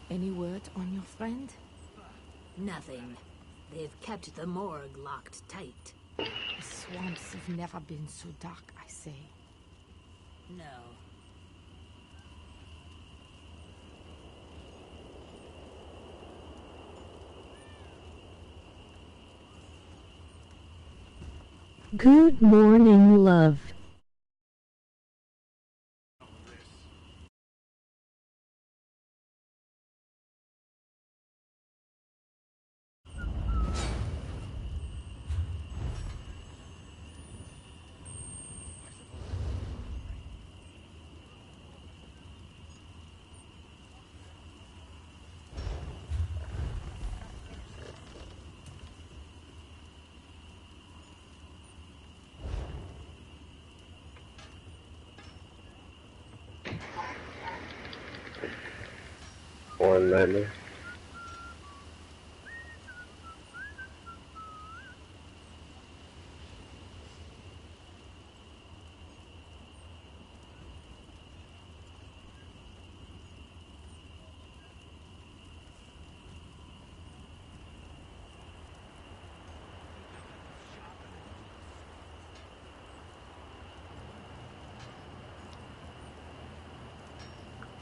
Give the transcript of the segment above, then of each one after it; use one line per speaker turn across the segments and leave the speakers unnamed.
Any word on your friend?
Nothing. They've kept the morgue locked tight.
The swamps have never been so dark, I say.
No.
Good morning, love.
One nightmare.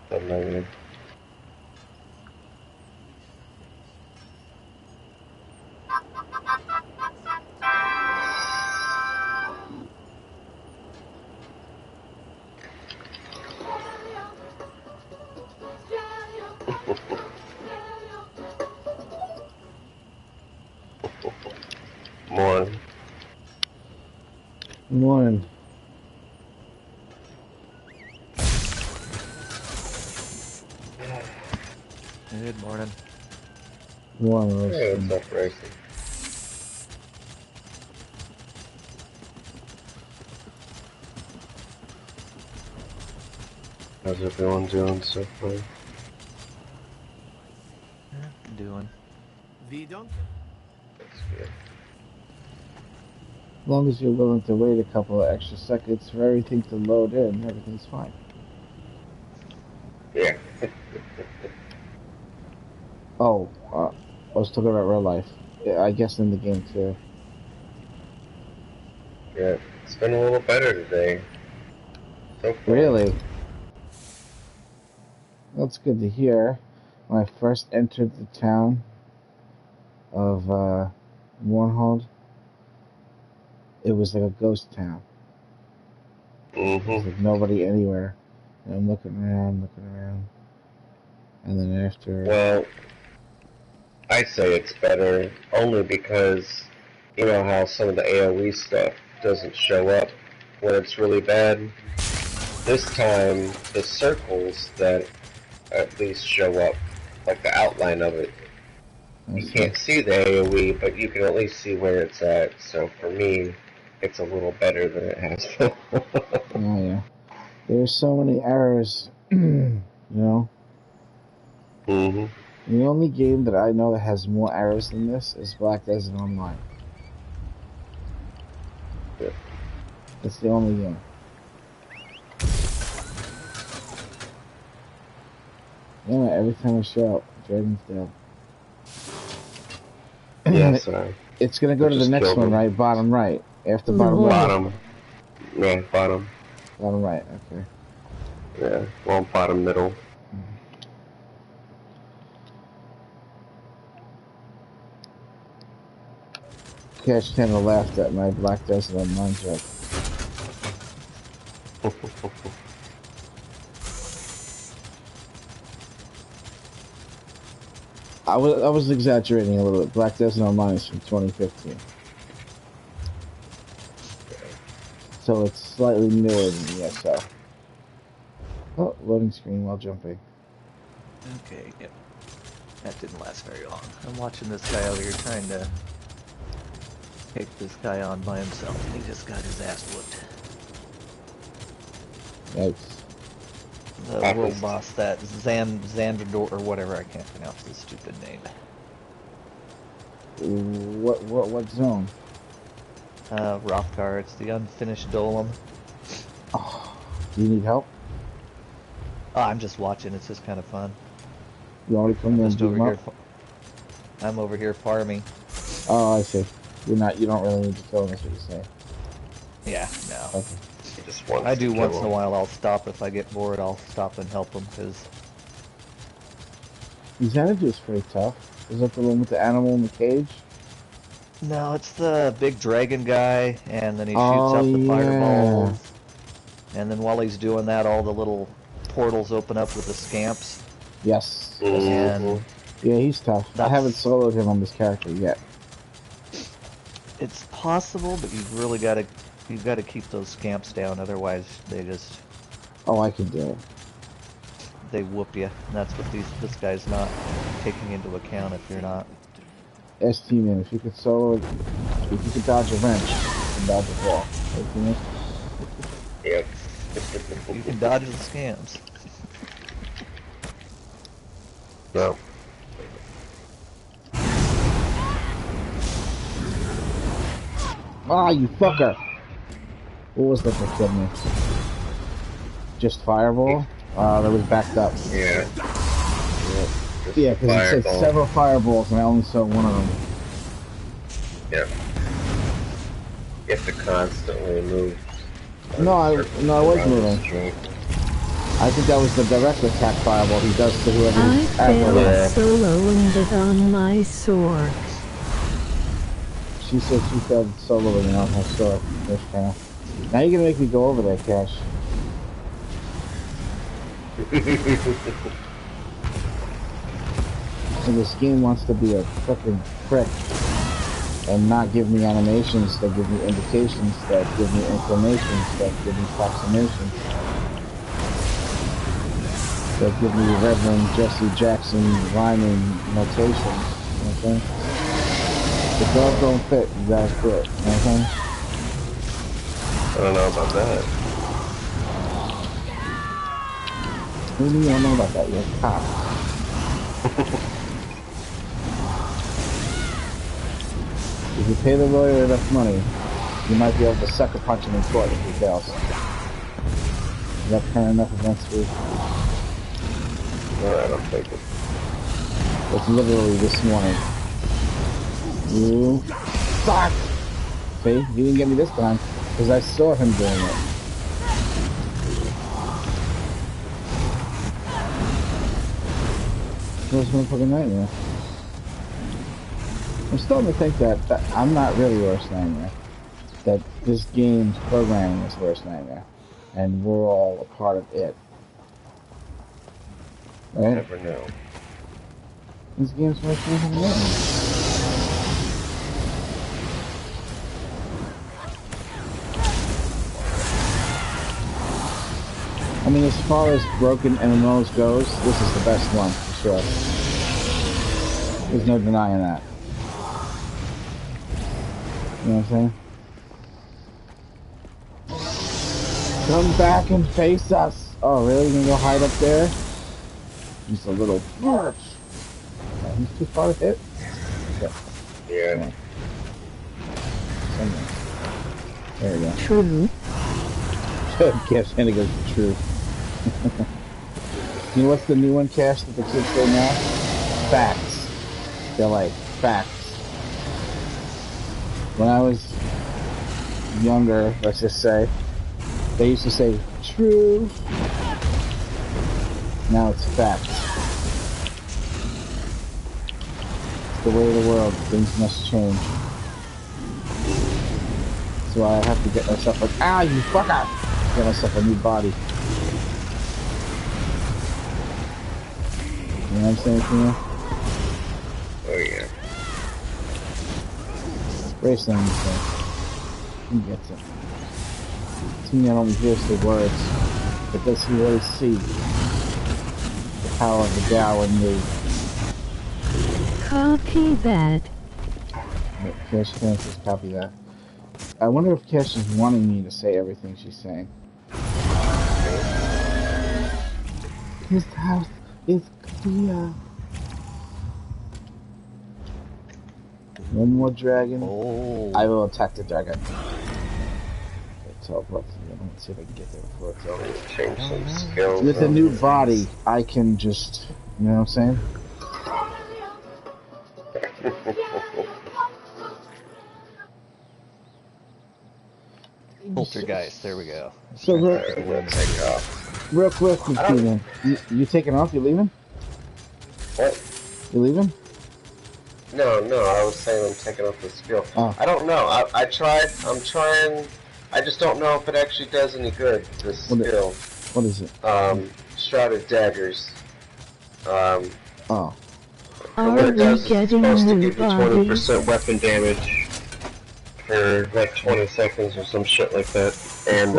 One nightmare. Morning.
Morning.
Good morning.
Morning.
Hey, what's up, Racing? How's everyone doing so far?
Doing.
That's good.
As long as you're willing to wait a couple of extra seconds for everything to load in, everything's fine.
Yeah.
Oh, I was talking about real life. Yeah, I guess in the game too.
Yeah. It's been a little better today. So far.
Really? That's good to hear. When I first entered the town of Warnhold, it was like a ghost town. There's like nobody anywhere. And I'm looking around, and then after.
Well, I say it's better only because you know how some of the AoE stuff doesn't show up when it's really bad. This time, the circles that at least show up, like the outline of it, you can't see the AoE, but you can at least see where it's at. So for me, it's a little better than it has been.
Oh yeah. There's so many errors, you know?
Mm-hmm.
The only game that I know that has more errors than this is Black Desert Online.
Yeah.
That's the only game. Yeah, every time I show up, Dragon's dead.
Yeah, sorry.
It's gonna go to the next one, right? Bottom right. After bottom right.
Bottom. Yeah, bottom.
Bottom right, okay.
Yeah, well, bottom middle.
Cash Tanner laughed at my Black Desert Online joke. I was exaggerating a little bit. Black Desert Online is from 2015. So it's slightly newer than the ESO. Oh, loading screen while jumping.
Okay, yep. That didn't last very long. I'm watching this guy over here trying to take this guy on by himself, and he just got his ass whooped.
Yikes.
The world boss, that Xandrador, or whatever, I can't pronounce his stupid name.
What zone?
Rothgar, it's the unfinished Golem.
Oh, do you need help?
Oh, I'm just watching, it's just kind of fun.
You already come there and
Just
beat
over
him
here.
up?
I'm over here farming.
Oh, I see. You don't really need to kill him, that's what you're saying.
Yeah, no.
Okay.
He just wants
I
to
do
kill
once in a
him.
while. I'll stop if I get bored. I'll stop and help him because
Xanadu is pretty tough. Is that the one with the animal in the cage?
no, it's the big dragon guy, and then he shoots
Oh,
out the
yeah.
fireballs. And then while he's doing that, all the little portals open up with the scamps.
Yes.
And
Yeah, he's tough. I haven't soloed him on this character yet.
it's possible, but you've got to keep those scamps down. Otherwise,
Oh, I can do it.
they whoop you. And that's what this guy's not taking into account. If you're not,
ST man, if you could solo, if you could dodge a wrench, you can dodge a ball. Right,
Yep.
you can dodge the scams.
No.
Ah, you fucker! What was that that killed me? Just fireball? That was backed up.
Yeah.
Yeah, because it said
Fireball.
several fireballs and I only saw one of them.
Yep. You have to constantly move.
No, I was moving. I think that was the direct attack fireball he does to whoever
I
he's
failed
aggroing.
soloing it on my sword.
She said she failed soloing it on her sword. This time. Now you're gonna make me go over there, Cash. So this game wants to be a fucking prick and not give me animations that give me indications, that give me inclinations, that give me approximations, that give me Reverend Jesse Jackson rhyming notation. You know what I'm saying? The dog don't fit, you guys quit. You know what I'm saying?
I don't know about that.
What do you don't know about that? You're a cop. If you pay the lawyer enough money, you might be able to sucker punch him in court if he fails. Is that current enough against you?
No, I don't think it.
It's literally this morning. You fuck! See? He didn't get me this time, because I saw him doing it. It was one fucking nightmare. I'm starting to think that I'm not really worst nightmare. That this game's programming is worst nightmare. And we're all a part of it. Right?
Never know.
This game's worst nightmare. I mean, as far as broken MMOs goes, this is the best one, for sure. There's no denying that. You know what I'm saying? Come back and face us! Oh, really? You gonna go hide up there? Just a little bitch. Yeah, he's too far to hit? Okay.
Yeah.
Somewhere. There we go.
True.
Cash and it goes true. You know what's the new one, Cash, that the kids say now? Facts. They're like, facts. When I was younger, let's just say, they used to say, true. Now it's facts. It's the way of the world. Things must change. That's why I have to get myself like, ah, you fucker! Get myself a new body. You know what I'm saying, Tina?
Oh yeah.
Racing, so he gets it. Tina only hears the words, but does he really see the power of the Tao in me?
Copy that.
Cash can't just copy that. I wonder if Cash is wanting me to say everything she's saying. His house is clear. One more dragon.
Oh.
I will attack the dragon. Teleport. Let's see if I can get there before it's over.
Change some skills.
With a new body, I can just You know what I'm saying?
Poltergeist, there we go.
So real,
We'll take off.
real quick, Steven, you taking off? You leaving?
What?
You leaving?
No, I was saying I'm taking off the skill.
Oh.
I don't know. I tried. I'm trying. I just don't know if it actually does any good. This skill.
What is it?
Shrouded daggers.
Oh.
Are
what it
we
does is it's
getting
supposed to
new
give you
bodies?
20% weapon damage for like 20 seconds or some shit like that. And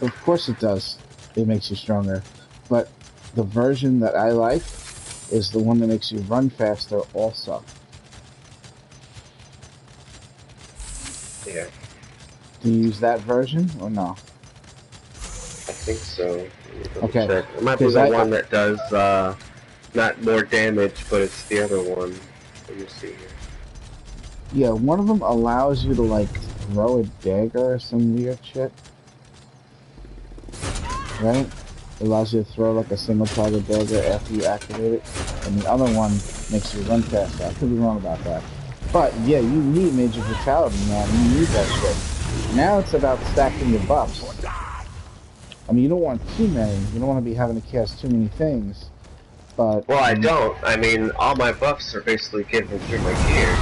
Of course it does. It makes you stronger. But the version that I like is the one that makes you run faster also.
yeah,
Do you use that version or no?
I think so.
Okay.
Check. It might be
'Cause
the
I-
one that does not more damage, but it's the other one. Let me see here.
Yeah, one of them allows you to like throw a dagger or some weird shit. Right? It allows you to throw like a single target dagger after you activate it. And the other one makes you run faster. I could be wrong about that. But yeah, you need Major Brutality, man. You need that shit. Now it's about stacking your buffs. I mean, you don't want too many. You don't want to be having to cast too many things. But
Well, I don't. I mean, all my buffs are basically given through my gear.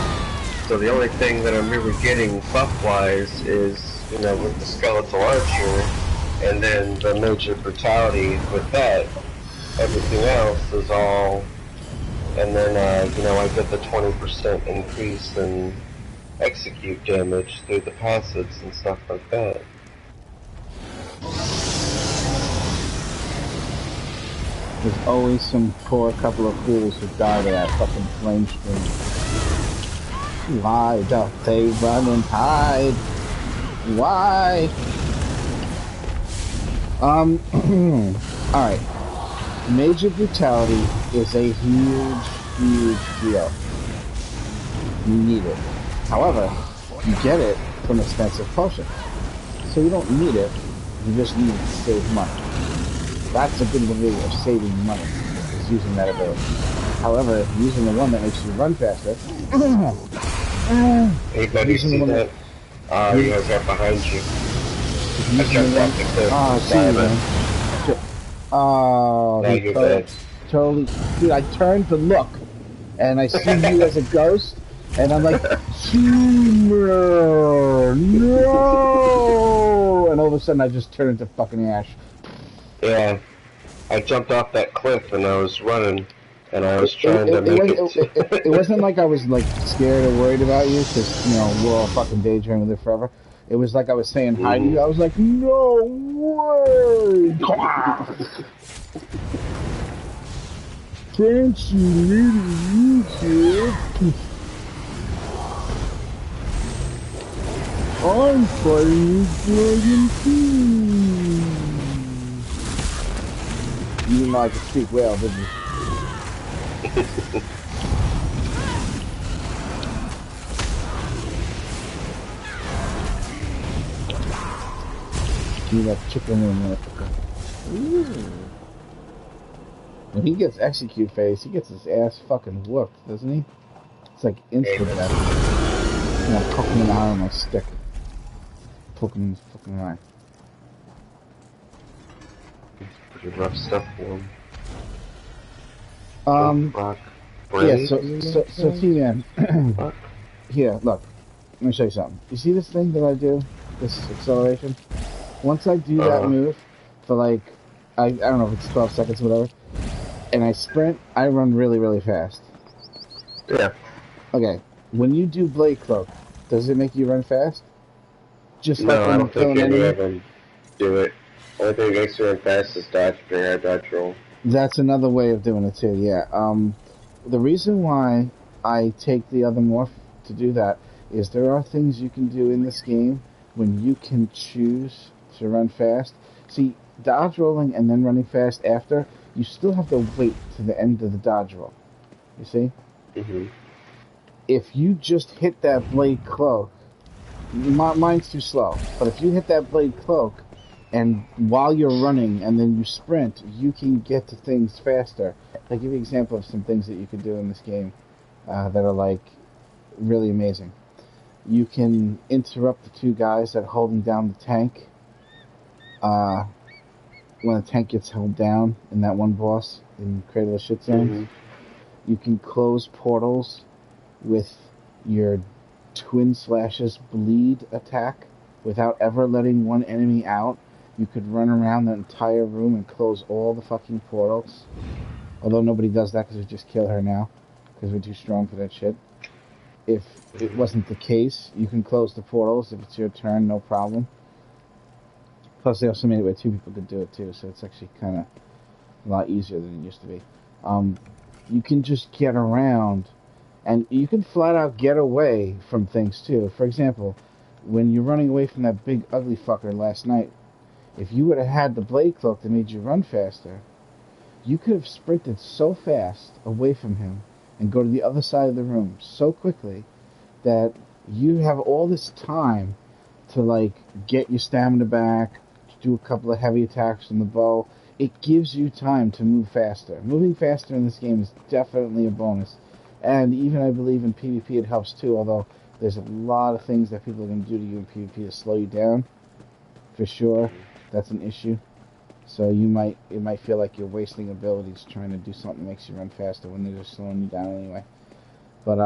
So the only thing that I'm really getting buff-wise is, you know, with the Skeletal Archer, and then the Major Brutality with that. Everything else is all... And then, you know, I get the 20% increase in execute damage through the passives and stuff like that.
there's always some poor couple of fools who die to that fucking flame stream. Why don't they run and hide? Why? Alright. Major Brutality is a huge deal. You need it. However, you get it from expensive potion. So you don't need it, you just need to save money. That's a good way of saving money, is using that ability. However, using the one that makes you run faster...
Anybody
using
see
the one
that? He has that behind you. I
using
jumped
the
off the cliff.
Oh, I see you, man. Oh,
Now
he
you're dead.
totally... Dude, I turned to look, and I see you as a ghost, and I'm like, Humor! No! And all of a sudden I just turned into fucking ash.
Yeah. I jumped off that cliff and I was running, and I was trying to make it...
It wasn't like I was like scared or worried about you, because, you know, we're all fucking daydreaming with it forever. It was like I was saying hi to you. I was like, no way! Fancy meeting you, kid. I'm fighting Dragon King. You didn't know I could speak well, did you? You got chicken in there. When he gets execute phase, he gets his ass fucking whooped, doesn't he? It's like instant death. I'm gonna poke him in the eye with my stick. Poke him in his fucking eye.
Pretty rough stuff for him. Rock,
Yeah, so T-Man. Here, look. Let me show you something. You see this thing that I do? This acceleration? Once I do that move for like, I don't know if it's 12 seconds or whatever, and I sprint, I run really, really fast.
Yeah.
Okay, when you do Blade Cloak, does it make you run fast? Just like
No,
when
I
you
don't
kill
think
an
any
enemy?
of them do it. Only thing that makes you run fast is dodge during our dodge roll.
That's another way of doing it too, yeah. The reason why I take the other morph to do that is there are things you can do in this game when you can choose to run fast. See, dodge rolling and then running fast after, you still have to wait to the end of the dodge roll. You see?
Mm-hmm.
If you just hit that Blade Cloak, mine's too slow, but if you hit that Blade Cloak And while you're running and then you sprint, you can get to things faster. I'll give you an example of some things that you can do in this game that are like really amazing. You can interrupt the two guys that are holding down the tank. When the tank gets held down in that one boss in Cradle of Shit Zone, you can close portals with your Twin Slash's bleed attack without ever letting one enemy out. You could run around the entire room and close all the fucking portals. Although nobody does that because we just kill her now. Because we're too strong for that shit. If it wasn't the case, you can close the portals if it's your turn, no problem. Plus, they also made it where two people could do it too, so it's actually kind of a lot easier than it used to be. You can just get around, and you can flat out get away from things too. For example, when you're running away from that big ugly fucker last night, if you would have had the blade cloak that made you run faster, you could have sprinted so fast away from him and go to the other side of the room so quickly that you have all this time to like get your stamina back, do a couple of heavy attacks from the bow. It gives you time to move faster. Moving faster in this game is definitely a bonus. And even I believe in PvP it helps too, although there's a lot of things that people are going to do to you in PvP to slow you down. For sure, that's an issue. So it might feel like you're wasting abilities trying to do something that makes you run faster when they're just slowing you down anyway. But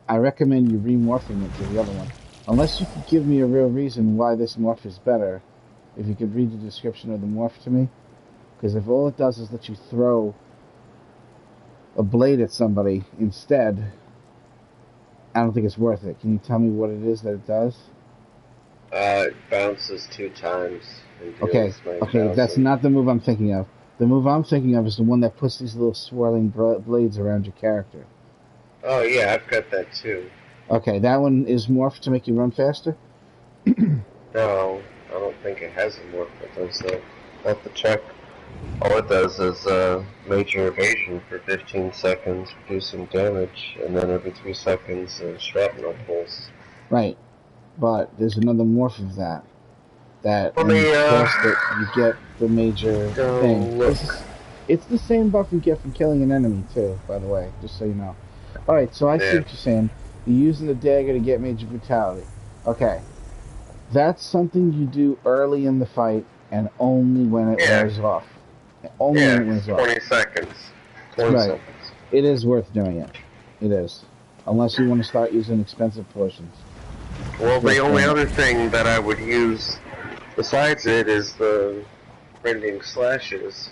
I recommend you remorphing it to the other one. Unless you could give me a real reason why this morph is better. If you could read the description of the morph to me. Because if all it does is let you throw a blade at somebody instead, I don't think it's worth it. Can you tell me what it is that it does?
It bounces 2 times.
Okay, that's not the move I'm thinking of. The move I'm thinking of is the one that puts these little swirling blades around your character.
Oh yeah, I've got that too.
Okay, that one is morphed to make you run faster?
No, I don't think it has a morph that does that. I'll have to check. All it does is major evasion for 15 seconds, reducing damage, and then every 3 seconds shrapnel pulse.
Right, but there's another morph of that. That
Let
when
me,
you cast it, you get the major thing. It's the same buff you get from killing an enemy too, by the way, just so you know. Alright, so I see what you're saying. You're using the dagger to get major brutality. Okay. That's something you do early in the fight and only when it wears off. Only when it wears off.
20 seconds. 20
Right.
seconds.
It is worth doing it. It is. Unless you want to start using expensive potions.
Well, the only other thing that I would use besides it is the rending slashes,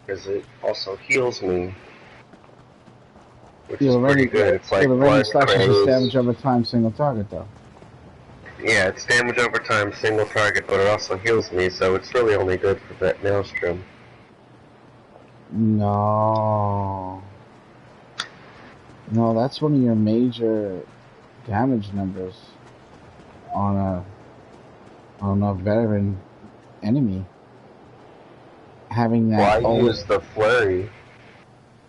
because it also heals me, which is pretty good. It's like
the rending
blood
slashes
craze.
is damage over time, single target though.
Yeah, it's damage over time, single target, but it also heals me, so it's really only good for that Maelstrom.
No, that's one of your major damage numbers on a veteran enemy. Having that.
Well, I use the flurry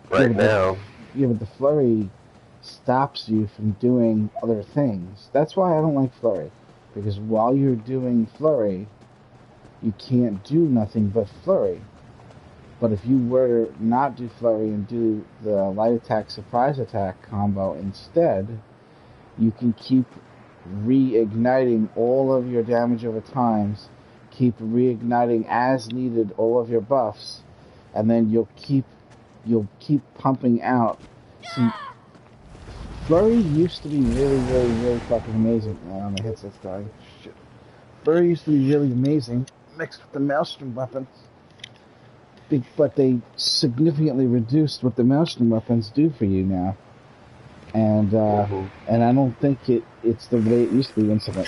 right now.
Yeah, but the flurry stops you from doing other things. That's why I don't like flurry. Because while you're doing flurry, you can't do nothing but flurry. But if you were to not do flurry and do the light attack, surprise attack combo instead, you can keep reigniting all of your damage over times, keep reigniting as needed all of your buffs, and then you'll keep pumping out. See, flurry used to be really, really, really fucking amazing. Oh, my headset's dying. Shit. Flurry used to be really amazing mixed with the Maelstrom weapons. But they significantly reduced what the Maelstrom weapons do for you now. And and I don't think it's the way it used to be once again.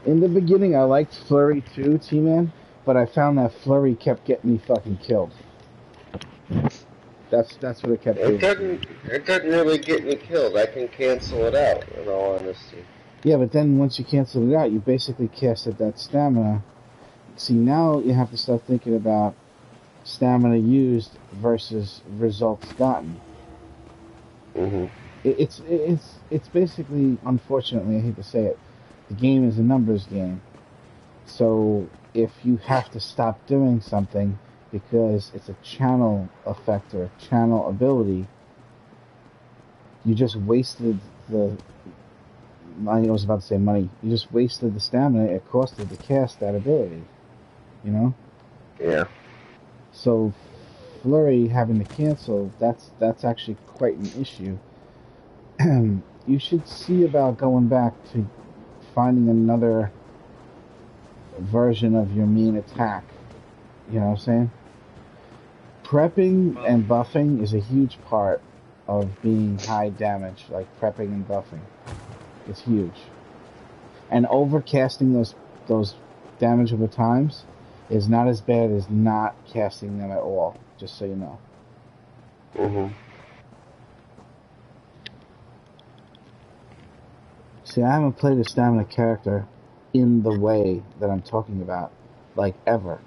In the beginning, I liked Flurry too, T-Man, but I found that Flurry kept getting me fucking killed. That's what it kept doing.
It doesn't really get me killed. I can cancel it out, in all honesty.
Yeah, but then once you cancel it out, you basically casted that stamina. See, now you have to start thinking about stamina used versus results gotten. It's basically, unfortunately, I hate to say it, the game is a numbers game. So if you have to stop doing something because it's a channel effect or a channel ability, you just wasted the. I was about to say money. You just wasted the stamina it costed to cast that ability. You know.
Yeah.
So Flurry having to cancel, that's actually quite an issue. You should see about going back to finding another version of your main attack. You know what I'm saying? Prepping and buffing is a huge part of being high damage, like prepping and buffing. It's huge. And overcasting those damageable times is not as bad as not casting them at all, just so you know.
Mm-hmm.
See, I haven't played a stamina character in the way that I'm talking about, like, ever.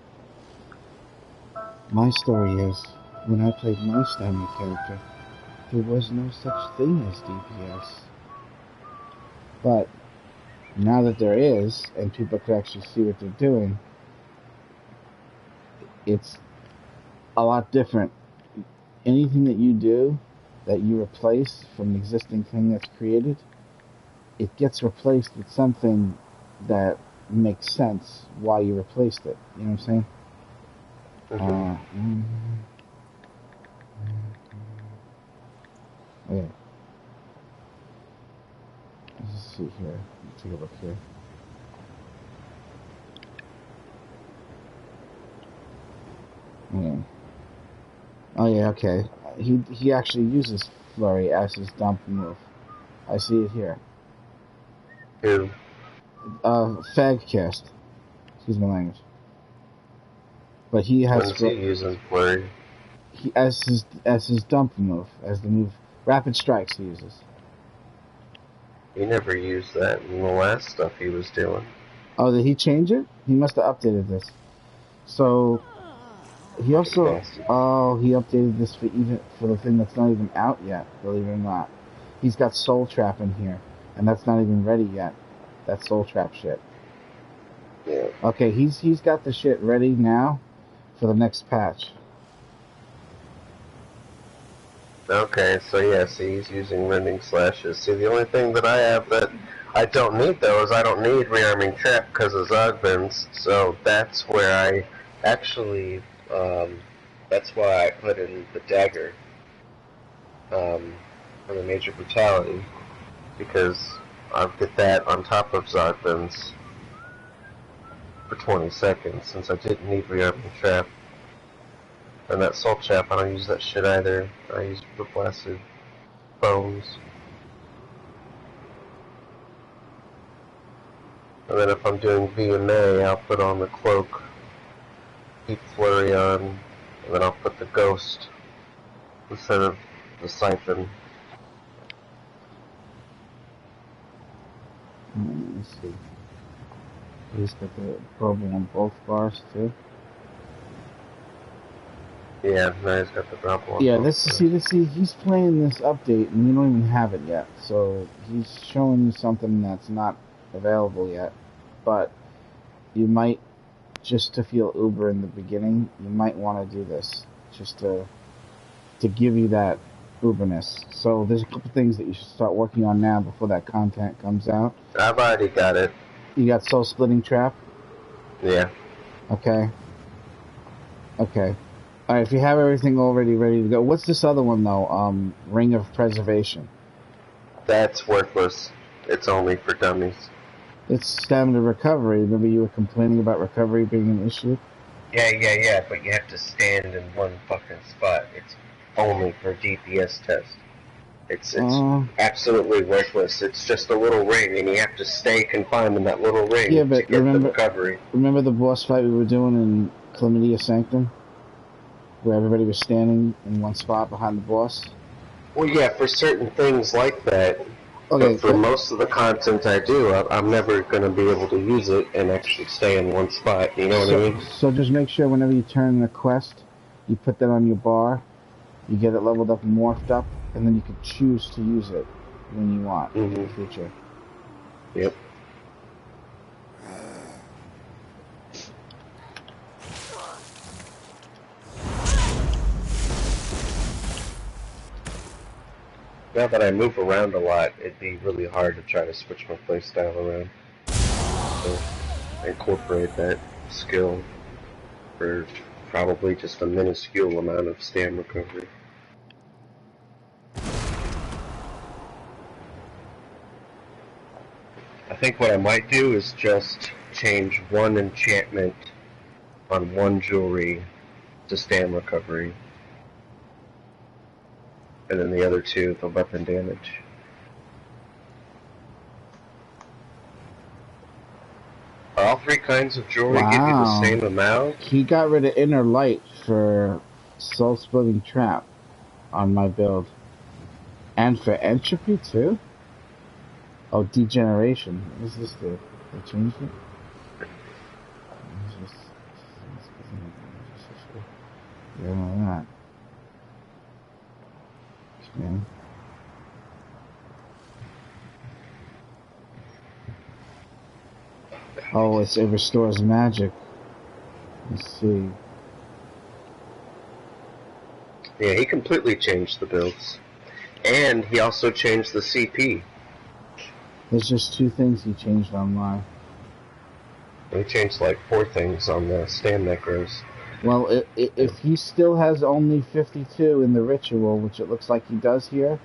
My story is, when I played my stamina character, there was no such thing as DPS. But now that there is, and people can actually see what they're doing, it's a lot different. Anything that you do that you replace from an existing thing that's created, it gets replaced with something that makes sense why you replaced it. You know what I'm saying? Okay. Let's see here. Let's take a look here. Oh yeah, okay. He actually uses Flurry as his dump move. I see it here.
Who?
Fagcast. Excuse my language. But he has.
When's he using Flurry?
He as his dump move, as the move Rapid Strikes he uses.
He never used that in the last stuff he was doing.
Oh, did he change it? He must have updated this. So he also he updated this for the thing that's not even out yet, believe it or not. He's got Soul Trap in here, and that's not even ready yet. That Soul Trap shit.
Yeah.
Okay, he's got the shit ready now for the next patch.
Okay, so yeah, see, he's using Rending Slashes. See, the only thing that I have that I don't need, though, is I don't need Rearming Trap because of Zogbins, so that's where I actually, that's why I put in the Dagger, for the Major Brutality, because I'll get that on top of Zogbins for 20 seconds, since I didn't need Rearming Trap. And that Soul Trap, I don't use that shit either. I use the Blasted Bones. And then if I'm doing VMA, I'll put on the Cloak, keep Flurry on, and then I'll put the Ghost instead of the Siphon.
Let me see. He's got the problem on both bars too.
Yeah, now he's got the drop one.
Yeah, he's playing this update and you don't even have it yet. So he's showing you something that's not available yet. But you might, just to feel uber in the beginning, you might want to do this. Just to give you that uberness. So there's a couple things that you should start working on now before that content comes out.
I've already got it.
You got Soul Splitting Trap?
Yeah.
Okay. Okay. Alright, if you have everything already ready to go, what's this other one though? Ring of Preservation.
That's worthless. It's only for dummies.
It's stamina recovery. Remember you were complaining about recovery being an issue?
Yeah, but you have to stand in one fucking spot. It's only for DPS test. It's absolutely worthless. It's just a little ring, and you have to stay confined in that little ring to get the recovery.
Remember the boss fight we were doing in Chlamydia Sanctum? Where everybody was standing in one spot behind the boss?
Well, yeah, for certain things like that.
Okay,
but for most of the content I do, I'm never going to be able to use it and actually stay in one spot, you know what I mean?
So just make sure whenever you turn in a quest, you put that on your bar, you get it leveled up and morphed up, and then you can choose to use it when you want in the future.
Yep. Now that I move around a lot, it'd be really hard to try to switch my playstyle around. So I incorporate that skill for probably just a minuscule amount of stam recovery. I think what I might do is just change one enchantment on one jewelry to stam recovery, and then the other two, the weapon damage. Are all three kinds of jewelry give you the same amount?
He got rid of Inner Light for Soul Splitting Trap on my build. And for Entropy too? Oh, Degeneration. What does this do? They changed it? Yeah, that. Okay. Oh, it restores magic. Let's see.
Yeah, he completely changed the builds. And he also changed the CP.
There's just 2 things he changed on mine.
He changed like 4 things on the stam necros.
Well, if he still has only 52 in the ritual, which it looks like he does here,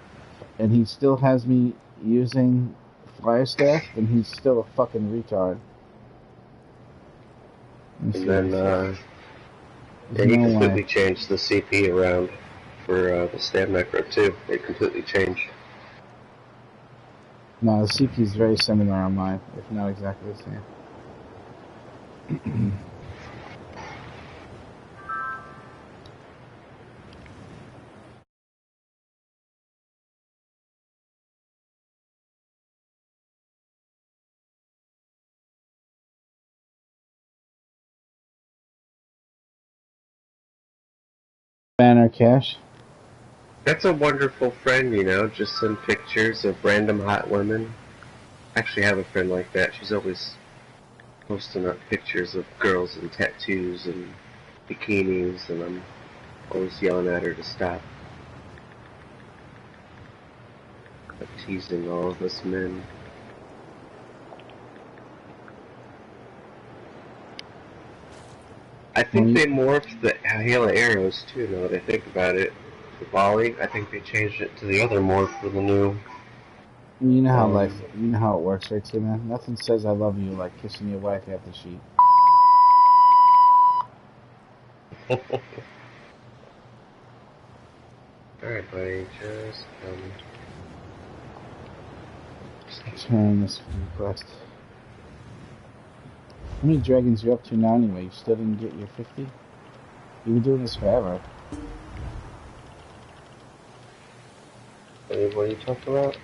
and he still has me using Fire Staff, then he's still a fucking retard.
And then, yeah, he completely changed the CP around for the stam necro too. It completely changed.
No, the CP is very similar on mine, if not exactly the same. Banner Cash.
That's a wonderful friend, you know, just send pictures of random hot women. I actually have a friend like that. She's always posting up pictures of girls in tattoos and bikinis, and I'm always yelling at her to stop. I'm teasing all of us men. I think they morphed the hail of arrows too, now that I think about it. The volley, I think they changed it to the other morph for the new.
You know how you know how it works, right, too, man? Nothing says I love you like kissing your wife after she.
Alright, buddy, just
turn this request. How many dragons are you up to now anyway? You still didn't get your 50? You've been doing this forever.
What are you talking about?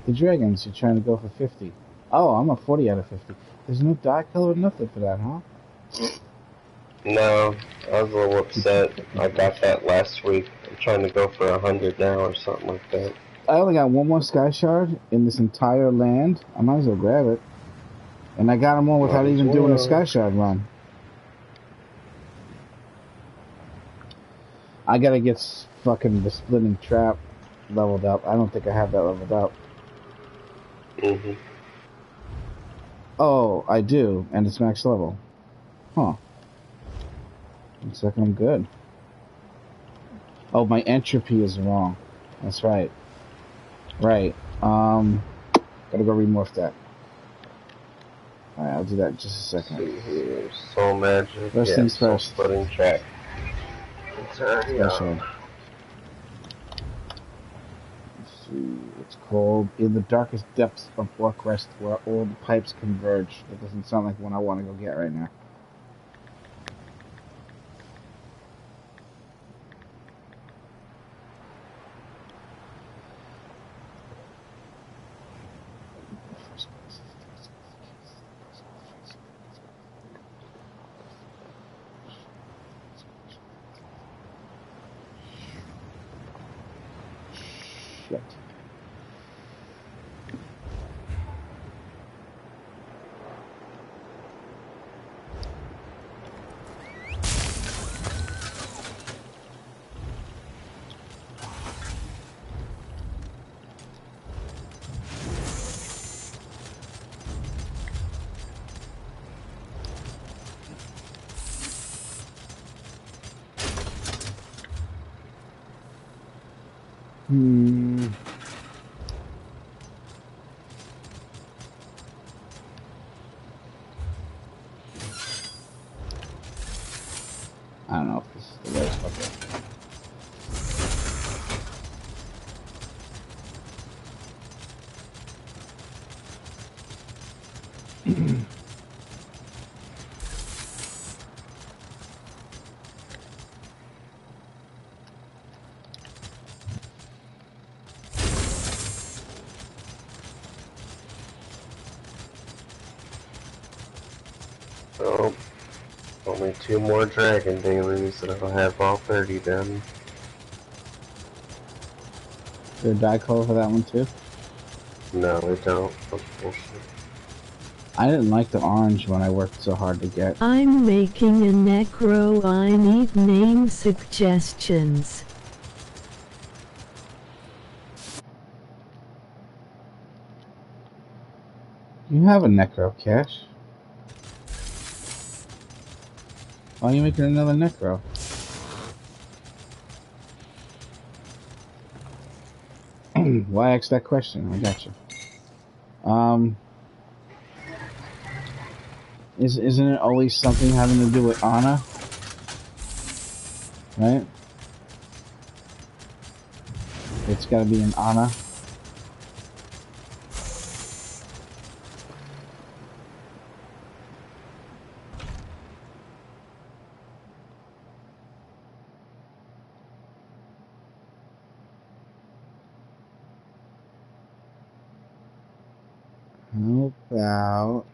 The dragons, you're trying to go for 50. Oh, I'm a 40 out of 50. There's no dark color or nothing for that, huh?
No, I was a little upset. I got that last week. I'm trying to go for 100 now or something like that.
I only got one more Sky Shard in this entire land. I might as well grab it. And I got them all without even doing a Sky Shard run. I gotta get fucking the Splitting Trap leveled up. I don't think I have that leveled up.
Mm-hmm.
Oh, I do, and it's max level. Huh. Looks like I'm good. Oh, my entropy is wrong. That's right. Right. Gotta go remorph that. Alright, I'll do that in just a second.
Soul magic.
First things first.
Splitting Trap. It's already on.
Let's see. It's called In the Darkest Depths of Orcrest, where all the pipes converge. That doesn't sound like one I want to go get right now. Hmm. I don't know if this is the way. Okay.
Oh, only 2 more dragon dailies and I'll have all 30 done.
Is there a die code for that one too?
No, I don't. Unfortunately.
I didn't like the orange when I worked so hard to get.
I'm making a necro. I need name suggestions.
You have a necro, Cash. Why are you making another necro? Why ask that question? I got you. Isn't it always something having to do with Anna? Right? It's gotta be an Anna. How about...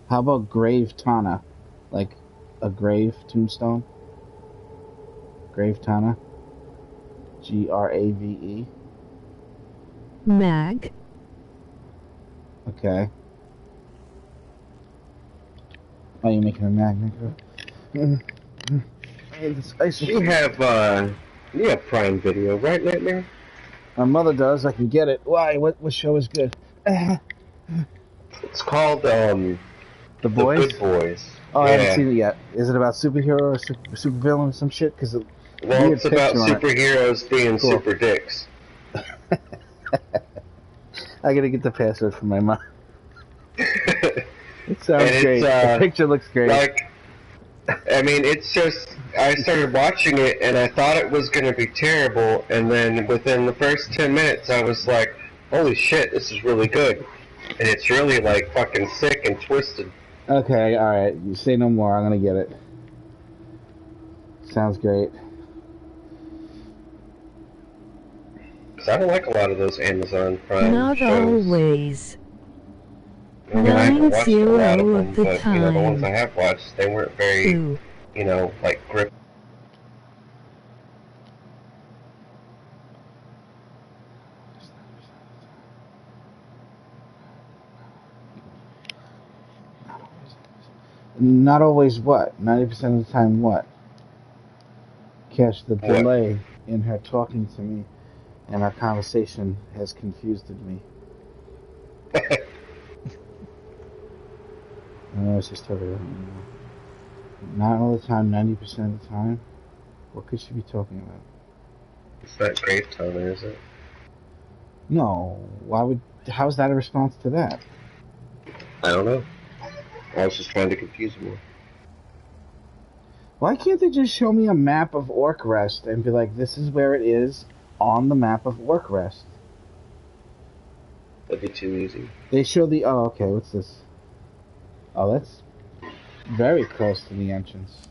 How about Grave Tana? Like a grave tombstone? Grave Tana? Grave.
Mag.
Okay. Oh, you're making a magnet.
We have Prime Video, right, Nightmare?
My mother does. I can get it. Why? What show is good?
It's called,
The Boys?
The Good Boys.
Oh,
yeah.
I haven't seen it yet. Is it about superhero or supervillain or some shit? Because
well, it's about superheroes being
cool.
super dicks.
I gotta get the password from my mom. It sounds
And
great. The picture looks great.
Like, I mean, it's just, I started watching it and I thought it was going to be terrible, and then within the first 10 minutes I was like, holy shit, this is really good. And it's really, like, fucking sick and twisted.
Okay, alright. You say no more. I'm gonna get it. Sounds great.
I don't like a lot of those Amazon Prime
Not
shows.
always.
I mean, I haven't watched a lot of
90
them,
of the
but, you know, the ones I
time.
have watched, they weren't very,
Ooh.
you know, like, grip.
Not always what? 90% of the time what? Cash, the
What?
delay in her talking to me and our conversation has confused me. I know it's just talking about not all the time, 90% of the time. What could she be talking about?
It's not Grave Tana, is it?
No. How's that a response to that?
I don't know. I was just trying to confuse more.
Why can't they just show me a map of Orc Rest and be like, this is where it is on the map of Orc Rest?
That'd be too easy.
They show the... Oh, okay, what's this? Oh, that's very close to the entrance.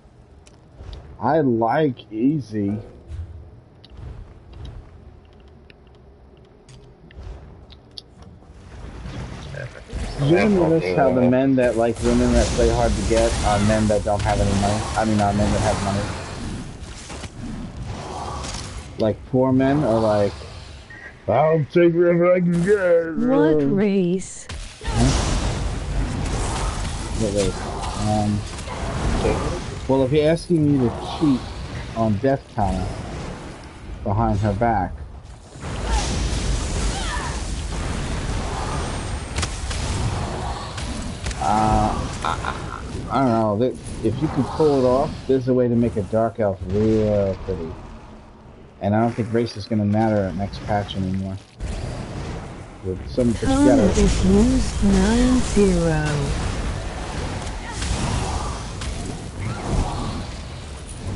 I like easy. You ever notice how the men that like women that play hard to get are men that don't have any money? I mean, are men that have money. Like poor men are like I'll take whatever I can get.
What race?
What race? Well, if you're asking me to cheat on Death Talent behind her back, I don't know. If you can pull it off, there's a way to make a Dark Elf real pretty. And I don't think race is going to matter at next patch anymore. With some
Tana is used 90.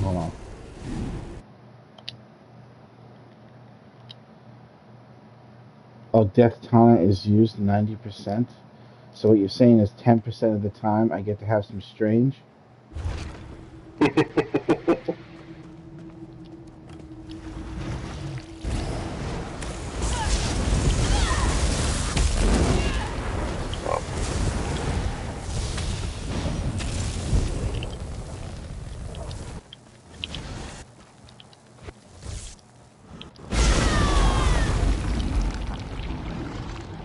Hold on. Oh, Death Tana is used 90%? So what you're saying is 10% of the time I get to have some strange?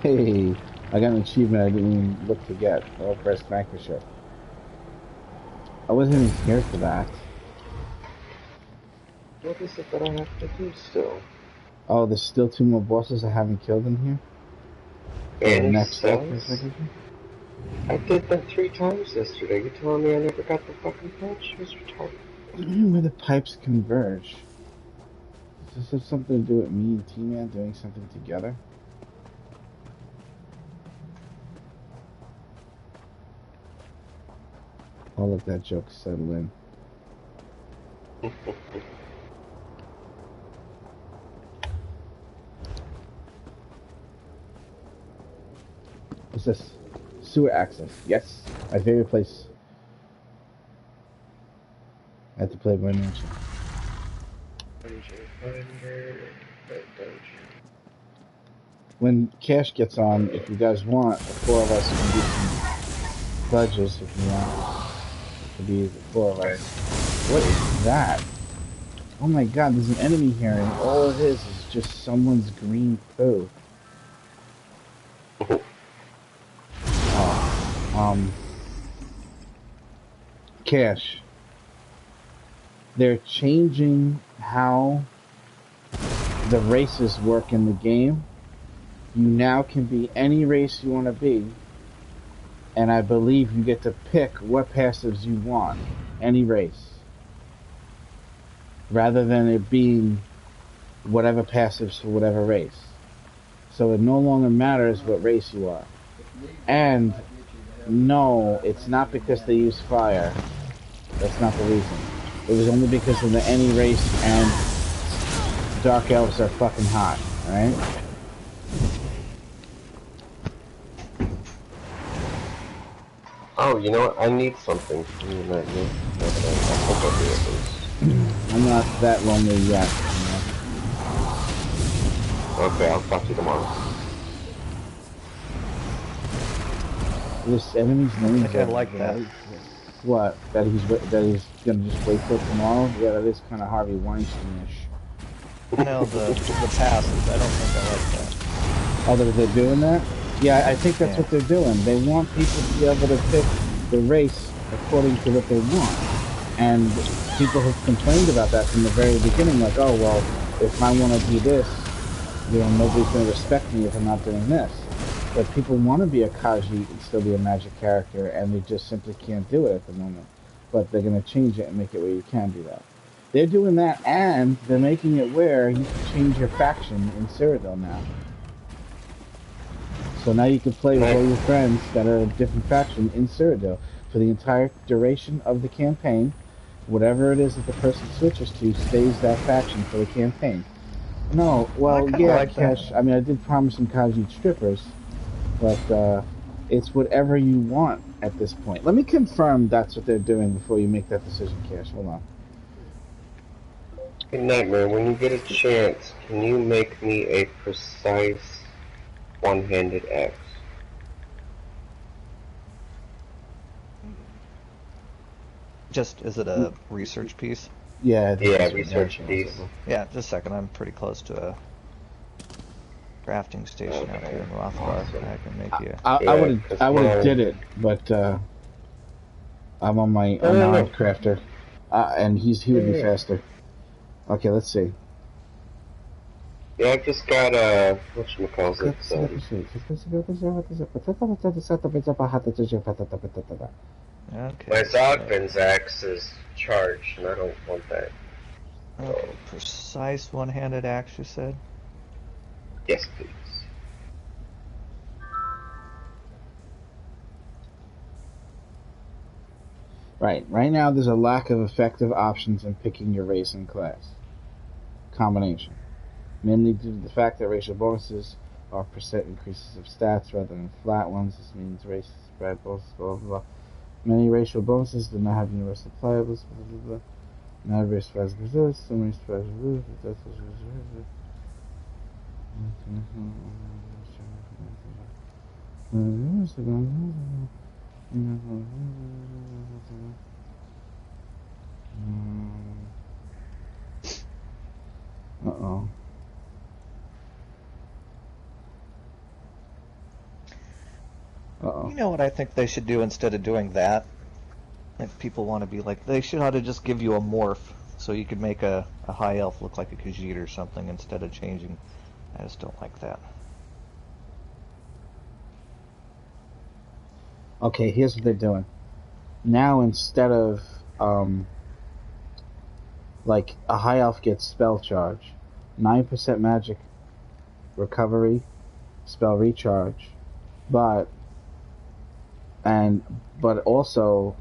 Hey, I got an achievement I didn't even look to get. Oh, press Vanquisher. I wasn't even here for that.
What is it that I have to do still?
Oh, there's still 2 more bosses I haven't killed in here?
And
next
cells? I did that 3 times yesterday. You telling me I never got the fucking patch? Who's retarded?
What do you mean where the pipes converge? Does this have something to do with me and T-Man doing something together? I'll let that joke settle in. What's this? Sewer access. Yes, my favorite place. At the Playboy Mansion. When Cash gets on, if you guys want, the 4 of us can do some budgets if you want. To be the 4 of us. What is that? Oh my god, there's an enemy here and all it is just someone's green poo. Cash. They're changing how the races work in the game. You now can be any race you want to be. And I believe you get to pick what passives you want. Any race. Rather than it being whatever passives for whatever race. So it no longer matters what race you are. And no, it's not because they use fire. That's not the reason. It was only because of the any race and Dark Elves are fucking hot, alright?
Oh, you know what? I need something from you right now. I think I'll be at least.
I'm not that lonely yet, you know?
Okay, I'll talk to you tomorrow.
This enemy's name
I like that.
What? That he's gonna just wait till tomorrow? Yeah, that is kind of Harvey Weinstein-ish.
No, the passes. I don't think I like that.
Oh, they're doing that? Yeah, I think that's what they're doing. They want people to be able to pick the race according to what they want. And people have complained about that from the very beginning, like, oh, well, if I want to do this, you know, nobody's going to respect me if I'm not doing this. But people want to be a Kaji and still be a magic character, and they just simply can't do it at the moment. But they're going to change it and make it where you can do that. They're doing that, and they're making it where you can change your faction in Cyrodiil now. So now you can play with all your friends that are a different faction in Cyrodiil for the entire duration of the campaign. Whatever it is that the person switches to stays that faction for the campaign. No, well, yeah, like Cash, I mean, I did promise some Kaji strippers, but it's whatever you want at this point. Let me confirm that's what they're doing before you make that decision, Cash. Hold on.
Hey, Nightmare, when you get a chance, can you make me a precise one-handed axe?
Just, is it a research piece?
Yeah,
yeah, research piece.
Yeah, just a second, I'm pretty close to a... crafting station out here in Rothgar.
Awesome.
I can make you.
I would have did it, but I'm on my unarmed crafter, and he would be faster. Okay, let's see.
Yeah, I've just got whatchamacallit,
Okay.
my Zogben's axe is charged, and I don't want that.
Okay, precise one-handed axe, you said?
Yes, please.
Right now there's a lack of effective options in picking your race and class combination, mainly due to the fact that racial bonuses are percent increases of stats rather than flat ones. This means races spread bonuses, blah blah blah. Many racial bonuses do not have universal appliables, blah blah blah. Not every race has resist, some race has resist, Uh-oh.
You know what I think they should do instead of doing that? If people want to be like, they should ought to just give you a morph so you could make a high elf look like a Khajiit or something instead of changing. I just don't like that.
Okay, here's what they're doing. Now instead of like a high elf gets spell charge, 9% magic recovery, spell recharge, but also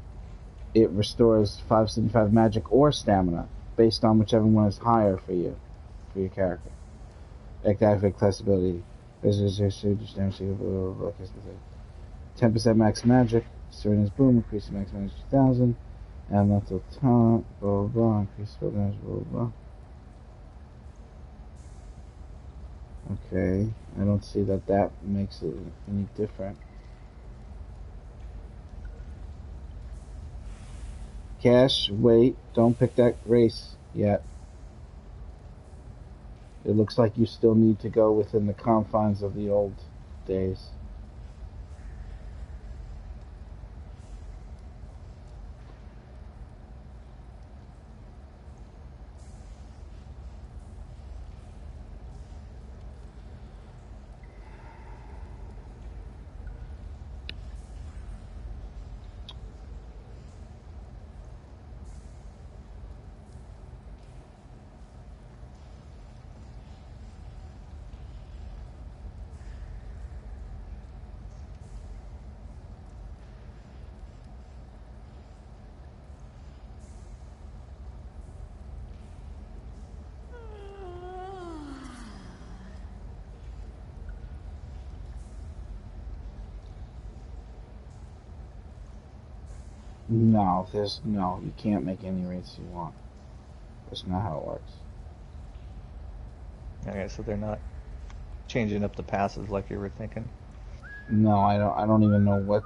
it restores 575 magic or stamina based on whichever one is higher for your character. Activate class ability. 10% max magic, Serena's Boom, increase max magic 2000, elemental talent, blah blah blah, increase spell damage, blah blah blah. Okay, I don't see that makes it any different. Cash, wait, don't pick that race yet. It looks like you still need to go within the confines of the old days. No, you can't make any rates you want. That's not how it works.
Okay, so they're not changing up the passes like you were thinking?
No, I don't even know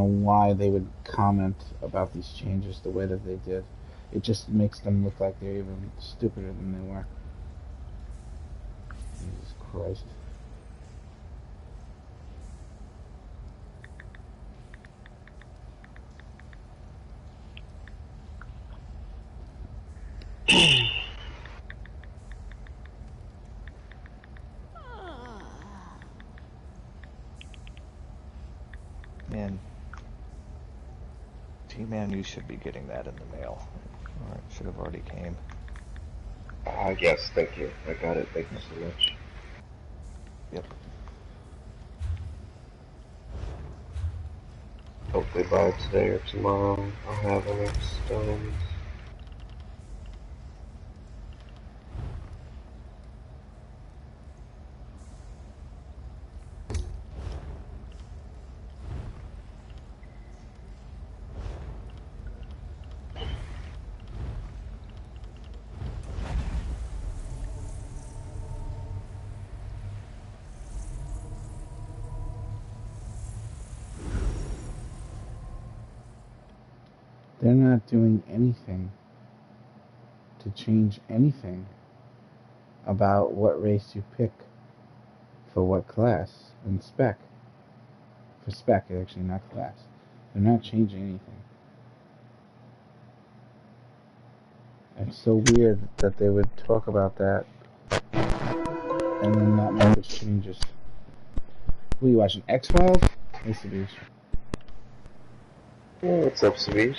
why they would comment about these changes the way that they did. It just makes them look like they're even stupider than they were. Jesus Christ.
Man, T-Man, you should be getting that in the mail. Or it should have already came.
Yes, thank you. I got it. Thank you so much.
Yep.
Hopefully by today or tomorrow I'll have enough stones.
They're not doing anything to change anything. about what race you pick for what class and spec. For spec, actually, not class. They're not changing anything. It's so weird that they would talk about that and then not make those changes. Who are you watching? X-Files? Hey, Sabish.
Yeah, what's up, Sabish?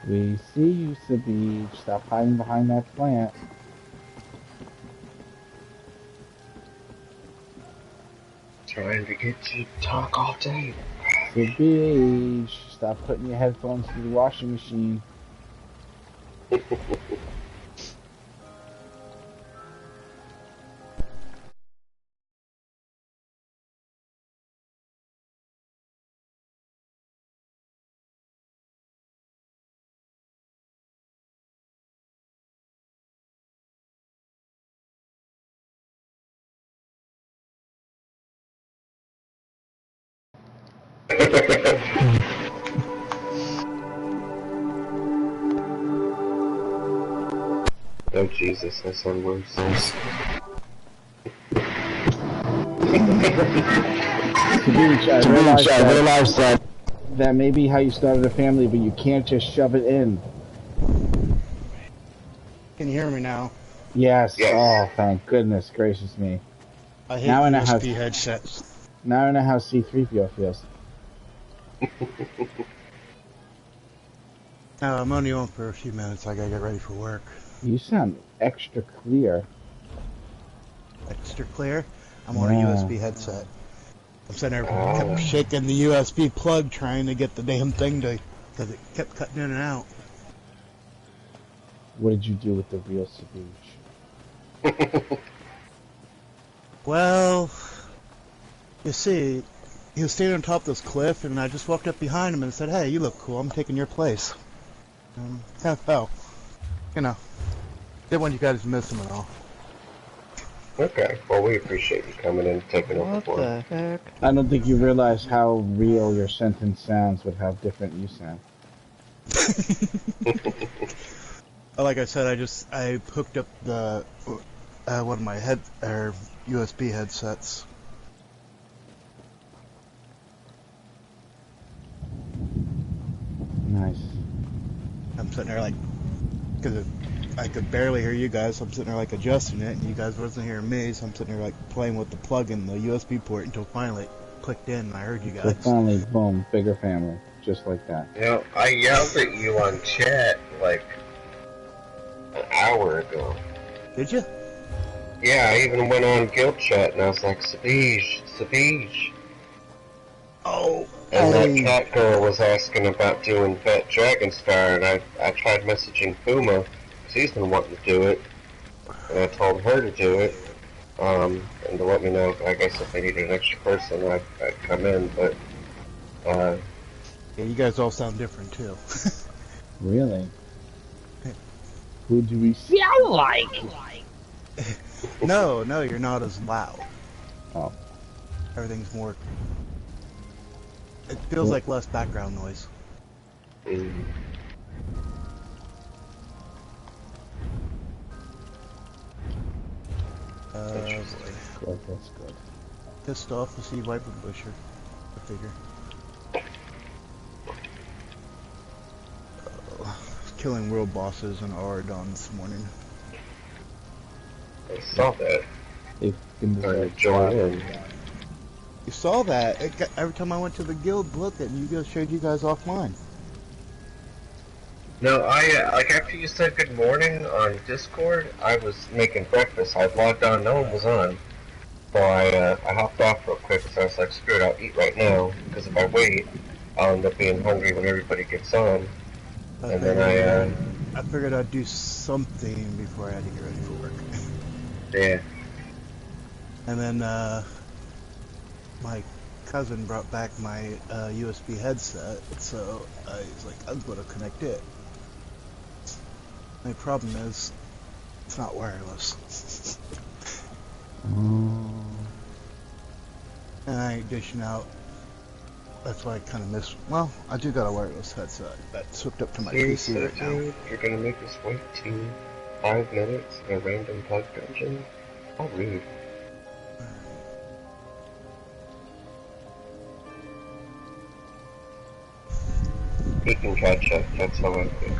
We see you, Sabish. Stop hiding behind that plant.
Trying to get you to talk all day.
Sabish, stop putting your headphones through the washing machine.
Oh Jesus, that sounds worse.
Sabish, I realized that may be how you started a family, but you can't just shove it in.
Can you hear me now?
Yes.
Yes.
Oh, thank goodness gracious me.
I hate
Now I know how-
USB headsets.
Now I know how C-3PO feels.
No, I'm only on for a few minutes. I gotta get ready for work.
You sound extra clear.
Extra clear? I'm on a
Yeah.
USB headset. I'm sitting there kept shaking the USB plug trying to get the damn thing to, because it kept cutting in and out.
What did you do with the real Sabish?
Well, you see, he was standing on top of this cliff, and I just walked up behind him and said, "Hey, you look cool. I'm taking your place." Oh, you know, didn't want you guys to miss him at all.
Okay, well we appreciate you coming in and taking over
What
for
the heck?
I don't think you realize how real your sentence sounds with how different you sound.
Like I said, I hooked up the one of my USB headsets.
Nice.
I'm sitting there like, because I could barely hear you guys, so I'm sitting there like adjusting it, and you guys wasn't hearing me, so I'm sitting there like playing with the plug in the USB port until finally it clicked in and I heard you
So
guys.
finally, boom, bigger family. Just like that.
You know, I yelled at you on chat like an hour ago.
Did you?
Yeah, I even went on guild chat and I was like, Sabish.
Oh,
And that cat girl was asking about doing Vet Dragonstar, and I tried messaging Fuma, because he's been wanting to do it, and I told her to do it, and to let me know, I guess if they needed an extra person, I'd come in, but,
yeah, you guys all sound different too.
Really? Who do we sound like?
No, you're not as loud.
Oh.
Everything's more. It feels like less background noise. Boy.
Good, that's good.
Pissed off to see Viper Busher. I figure. Killing world bosses in Auradon this morning.
I saw that.
They can
Join in.
You saw that. Every time I went to the guild, look at you guys showed you guys offline.
No, like after you said good morning on Discord, I was making breakfast. I logged on, no one was on. So I hopped off real quick, so I was like, screw it, I'll eat right now, because if I wait, I'll end up being hungry when everybody gets on. And then
I figured I'd do something before I had to get ready for work.
Yeah.
And then, my cousin brought back my USB headset, so I was like, I'm going to connect it. The problem is, it's not wireless. And I ain't dishing out That's why I kind of miss. Well, I do got a wireless headset that's hooked up to my
Seriously,
PC right now.
dude, you're gonna make us wait 5 minutes in a random bug dungeon? How rude. He can catch up, that's how I feel.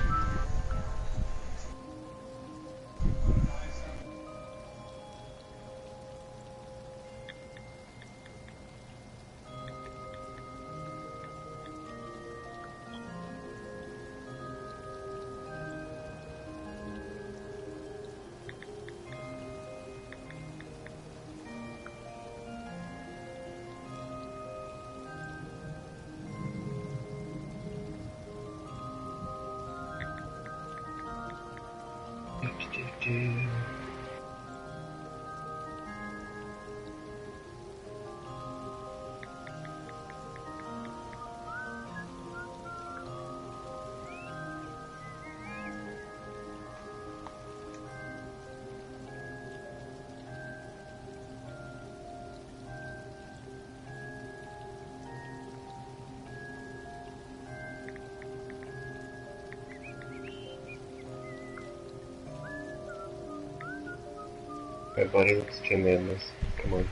Hey buddy, let's team in this. Come on.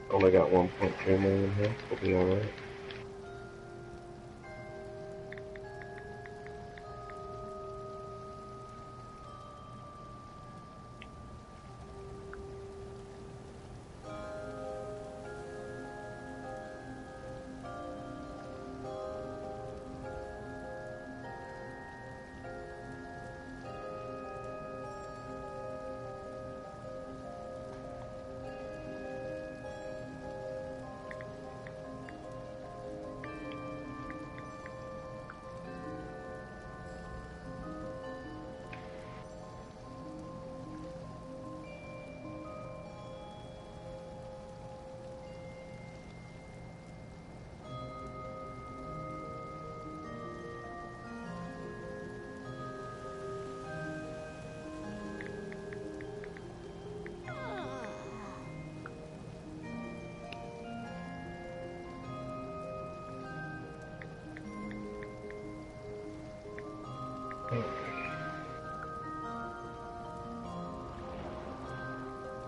Only got 1.3 million health, we'll be alright.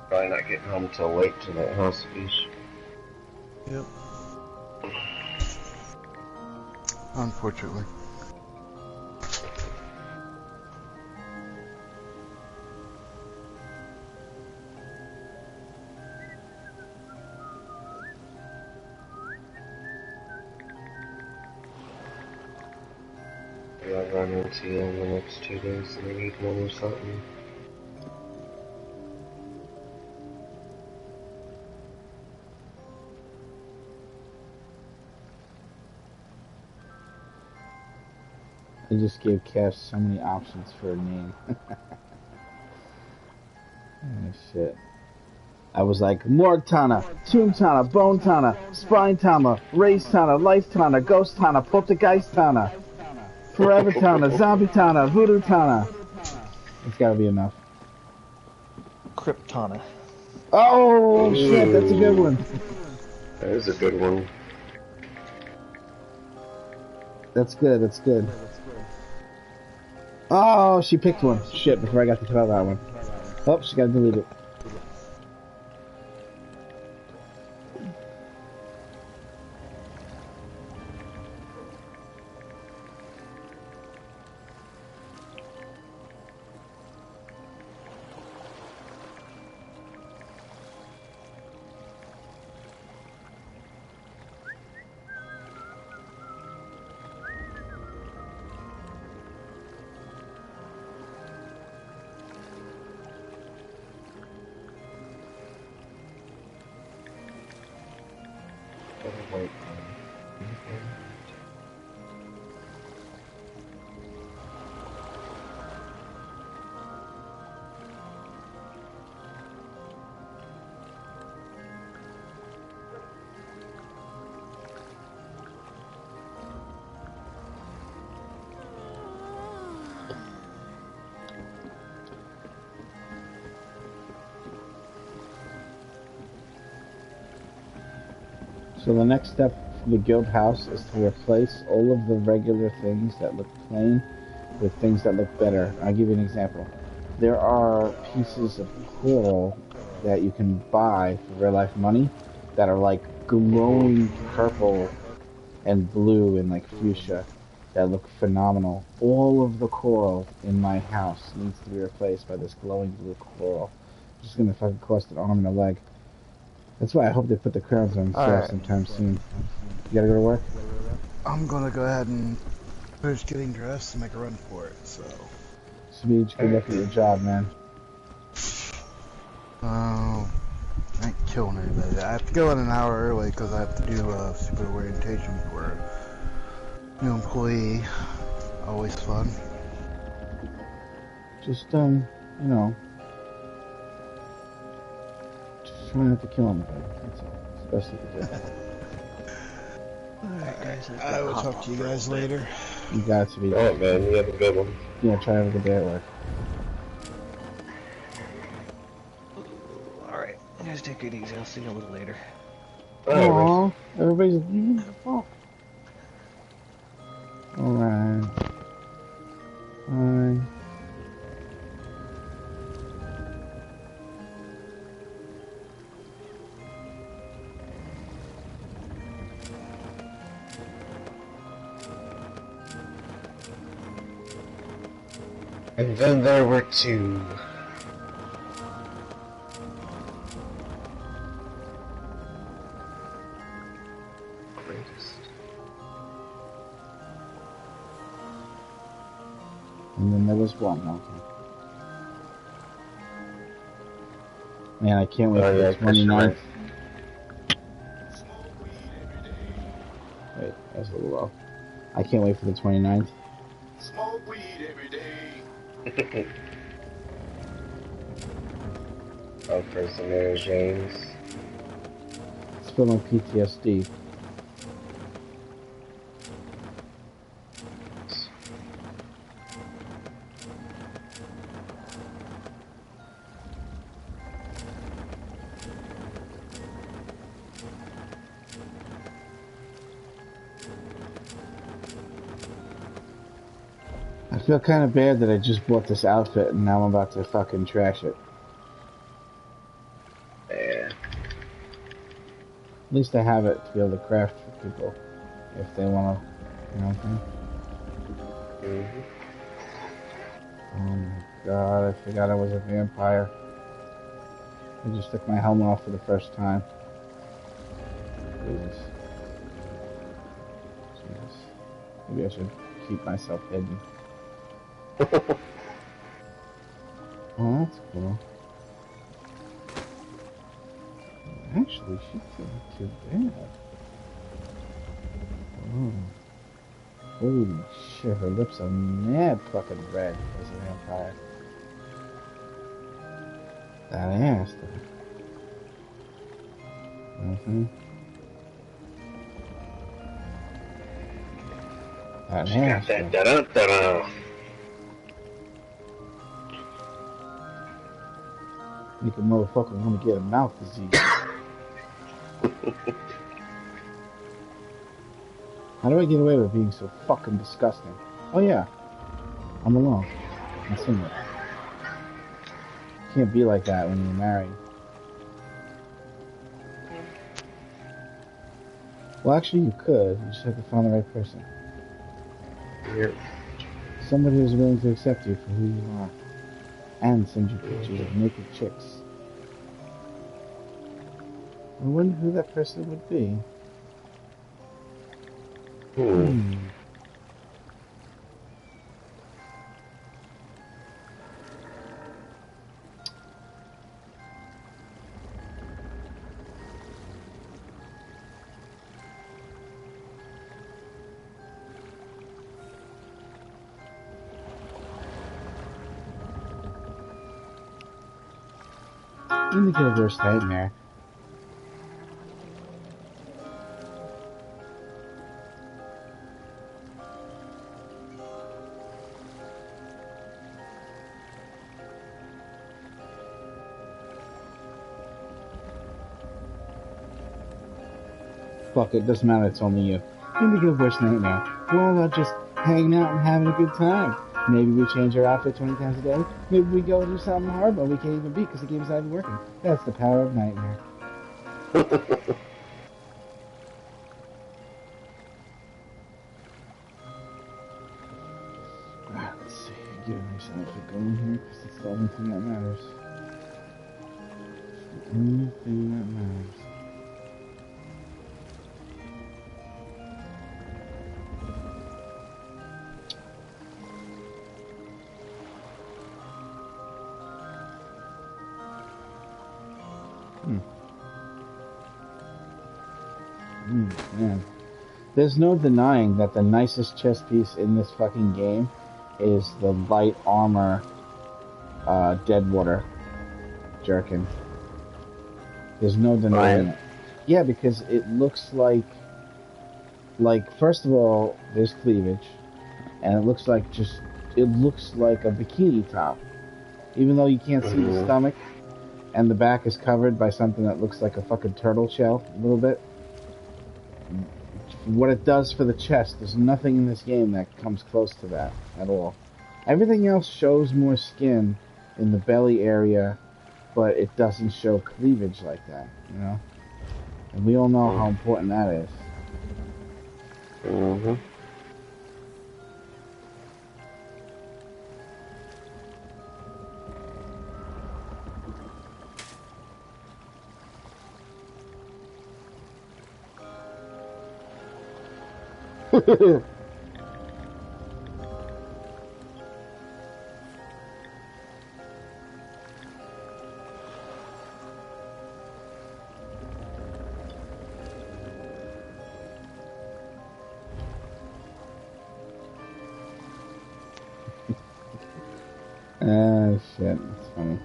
Probably not getting home till late tonight, huh, Sadish?
Yep. Unfortunately.
Maybe I'll run into you in the next 2 days in the evening or something.
I just gave Cash so many options for a name. Oh, shit. I was like, Morg Tana, Tomb Tana, Bone Tana, Spine Tana, Race Tana, Life Tana, Ghost Tana, Poltergeist Tana, Forever Tana, Zombie Tana, Voodoo Tana. It's gotta be enough.
Kryptana.
Oh, shit, that's a good one.
That is a good one.
That's good, that's good. Oh, she picked one. Shit, before I got to tell that one. Oh, she gotta delete it.
Wait.
So the next step for the guild house is to replace all of the regular things that look plain with things that look better. I'll give you an example. There are pieces of coral that you can buy for real life money that are like glowing purple and blue and like fuchsia that look phenomenal. All of the coral in my house needs to be replaced by this glowing blue coral. It's just gonna fucking cost an arm and a leg. That's why I hope they put the crowns on sale
Alright.
sometime soon. You gotta go to work?
I'm gonna go ahead and finish getting dressed and make a run for it, so.
Speech, good luck at your job, man.
Oh, I ain't killing anybody. I have to go in an hour early because I have to do a super orientation for a new employee. Always fun.
Just, you know, just try not to kill anybody. That's all. It's the best you can do.
Alright, guys,
I will talk to you guys later.
You got to be.
Alright, man. You have a good one.
Yeah, try to have a good day at work.
Alright, you guys take it easy. I'll see you a little later.
Alright,
Aww, everybody's. Oh. Alright. Bye.
And then there were two. Greatest.
And then there was one. Okay. Man, I can't wait
Oh,
for
yeah,
the 29th. Wait, that's a little low. I can't wait for the 29th.
Smoke weed every day.
Oh, for some Mary James.
It's feeling PTSD. I feel kind of bad that I just bought this outfit and now I'm about to fucking trash it.
Yeah.
At least I have it to be able to craft for people if they want to, you know what I'm saying?
Mm-hmm.
Oh my god, I forgot I was a vampire. I just took my helmet off for the first time. Jesus. Jesus. Maybe I should keep myself hidden. Oh, that's cool. Actually, she isn't too bad. Oh. Holy shit, her lips are mad fucking red as a vampire. That ass, though. Mm-hmm. That ass,
Got that
though.
da-da-da-da.
Make a motherfucker want to get a mouth disease. How do I get away with being so fucking disgusting? Oh yeah, I'm alone. I'm single. Can't be like that when you're married. Well, actually, you could. You just have to find the right person.
Yep.
Somebody who's willing to accept you for who you are. And send you pictures of naked chicks. I wonder who that person would be. Let me get a worst nightmare. fuck it, doesn't matter, it's only you. Maybe get a worse nightmare. We're all about just hanging out and having a good time. Maybe we change our outfit 20 times a day. Maybe we go do something horrible we can't even beat because the game's not even working. That's the power of nightmare. Alright, let's see. Get a nice outfit going here because it's the only thing that matters. It's the only thing that matters. Man. There's no denying that the nicest chess piece in this fucking game is the light armor Deadwater jerkin. There's no denying it. Yeah, because it looks like first of all, there's cleavage, and it looks like a bikini top. Even though you can't see the stomach, and the back is covered by something that looks like a fucking turtle shell, a little bit. What it does for the chest, there's nothing in this game that comes close to that at all. Everything else shows more skin in the belly area, but it doesn't show cleavage like that, you know? And we all know how important that is.
Mm-hmm.
Ah, shit, that's funny.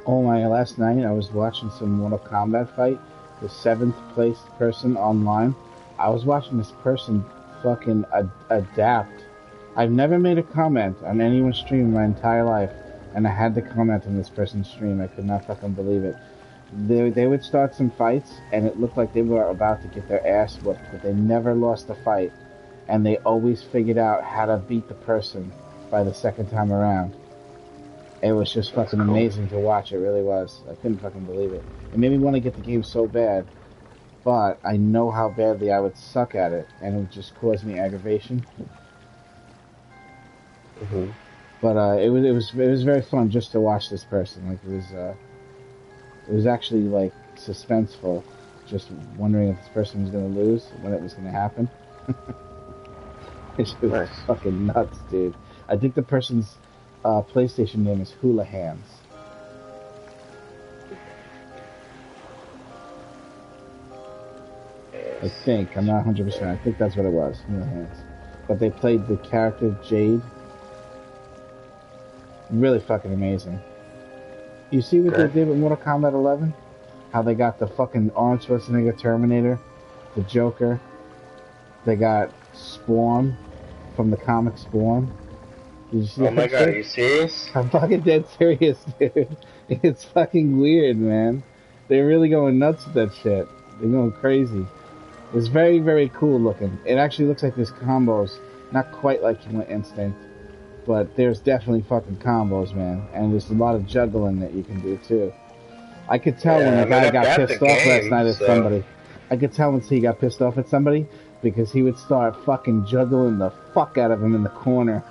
Oh my, last night I was watching some Mortal Kombat fight, the 7th place person online. I was watching this person fucking adapt. I've never made a comment on anyone's stream in my entire life, and I had to comment on this person's stream. I could not fucking believe it. They would start some fights, and it looked like they were about to get their ass whooped, but they never lost a fight, and they always figured out how to beat the person by the second time around. It was just fucking amazing to watch. It really was. I couldn't fucking believe it. It made me want to get the game so bad, but I know how badly I would suck at it, and it would just cause me aggravation.
Mm-hmm.
But it was very fun just to watch this person. Like it was actually like suspenseful, just wondering if this person was gonna lose, when it was gonna happen. It was fucking nuts, dude. I think the person's PlayStation name is Hula Hands. I think. I'm not 100%. I think that's what it was. Hula Hands. But they played the character Jade. Really fucking amazing. You see what they did with Mortal Kombat 11? How they got the fucking Arnold Schwarzenegger Terminator, the Joker. They got Spawn from the comic Spawn. Did you see that
my god,
shit?
are you serious?
I'm fucking dead serious, dude. It's fucking weird, man. They're really going nuts with that shit. They're going crazy. It's very, very cool looking. It actually looks like there's combos. Not quite like Killer Instinct, but there's definitely fucking combos, man. And there's a lot of juggling that you can do, too. I could tell when the guy got pissed off last night at somebody. I could tell once he got pissed off at somebody, because he would start fucking juggling the fuck out of him in the corner.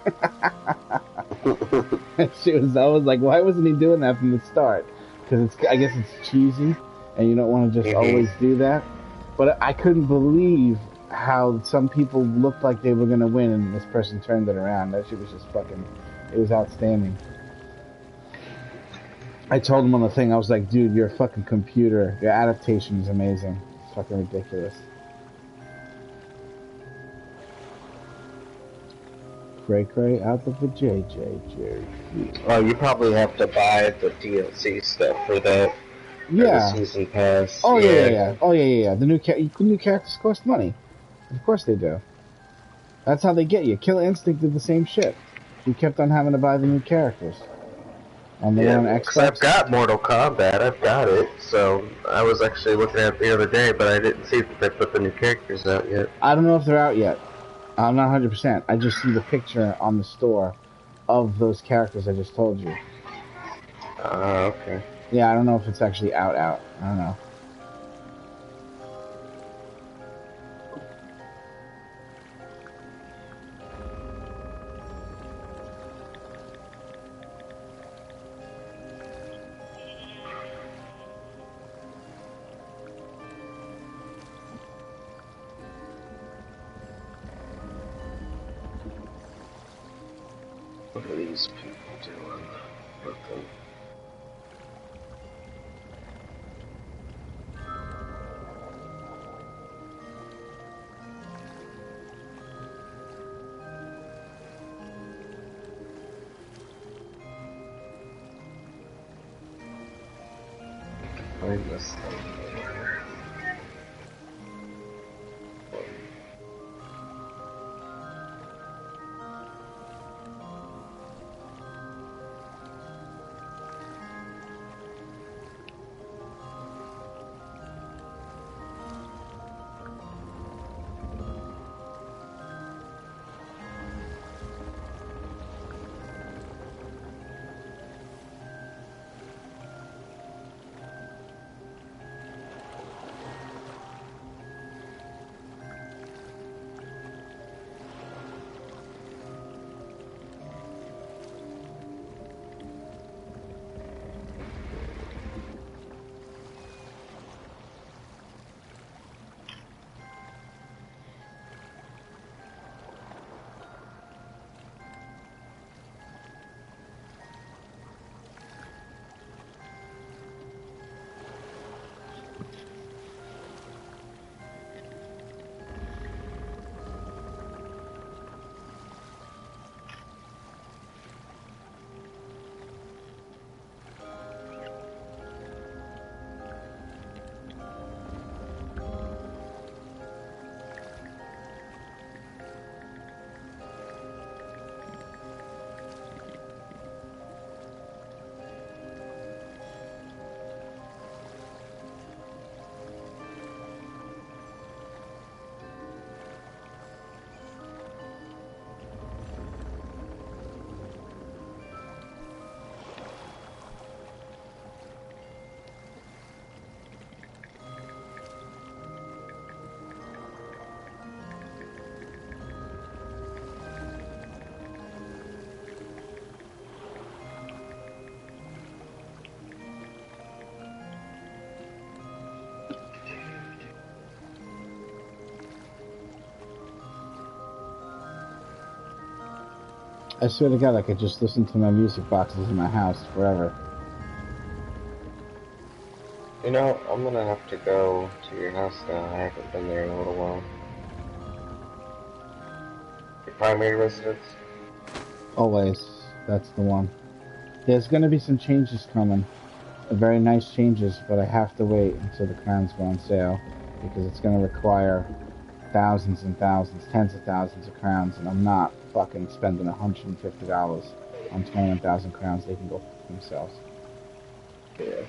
I was like, why wasn't he doing that from the start? Because I guess it's cheesy, and you don't want to just always do that. But I couldn't believe how some people looked like they were going to win, and this person turned it around. That shit was just fucking, it was outstanding. I told him on the thing, I was like, dude, your fucking computer, your adaptation is amazing. It's fucking ridiculous. Cray cray out of the JJ, Jerry.
Oh, you probably have to buy the DLC stuff for that.
Yeah.
For the season pass.
Oh yeah. Oh yeah. The new characters cost money. Of course they do. That's how they get you. Killer Instinct did the same shit. You kept on having to buy the new characters. On the one on
Because
Xbox.
I've got Mortal Kombat, I've got it, so I was actually looking at it the other day, but I didn't see that they put the new characters out yet.
I don't know if they're out yet. I'm not 100%. I just see the picture on the store of those characters I just told you.
Okay.
Yeah, I don't know if it's actually out. I don't know.
What are these people doing? Nothing. Find this thing.
I swear to God, I could just listen to my music boxes in my house forever.
You know, I'm gonna have to go to your house now. I haven't been there in a little while. Your primary residence?
Always. That's the one. There's gonna be some changes coming. Very nice changes, but I have to wait until the crowns go on sale. Because it's gonna require thousands and thousands, tens of thousands of crowns, and I'm not fucking spending $150 on 21,000 crowns. They can go f*** themselves.
Yeah.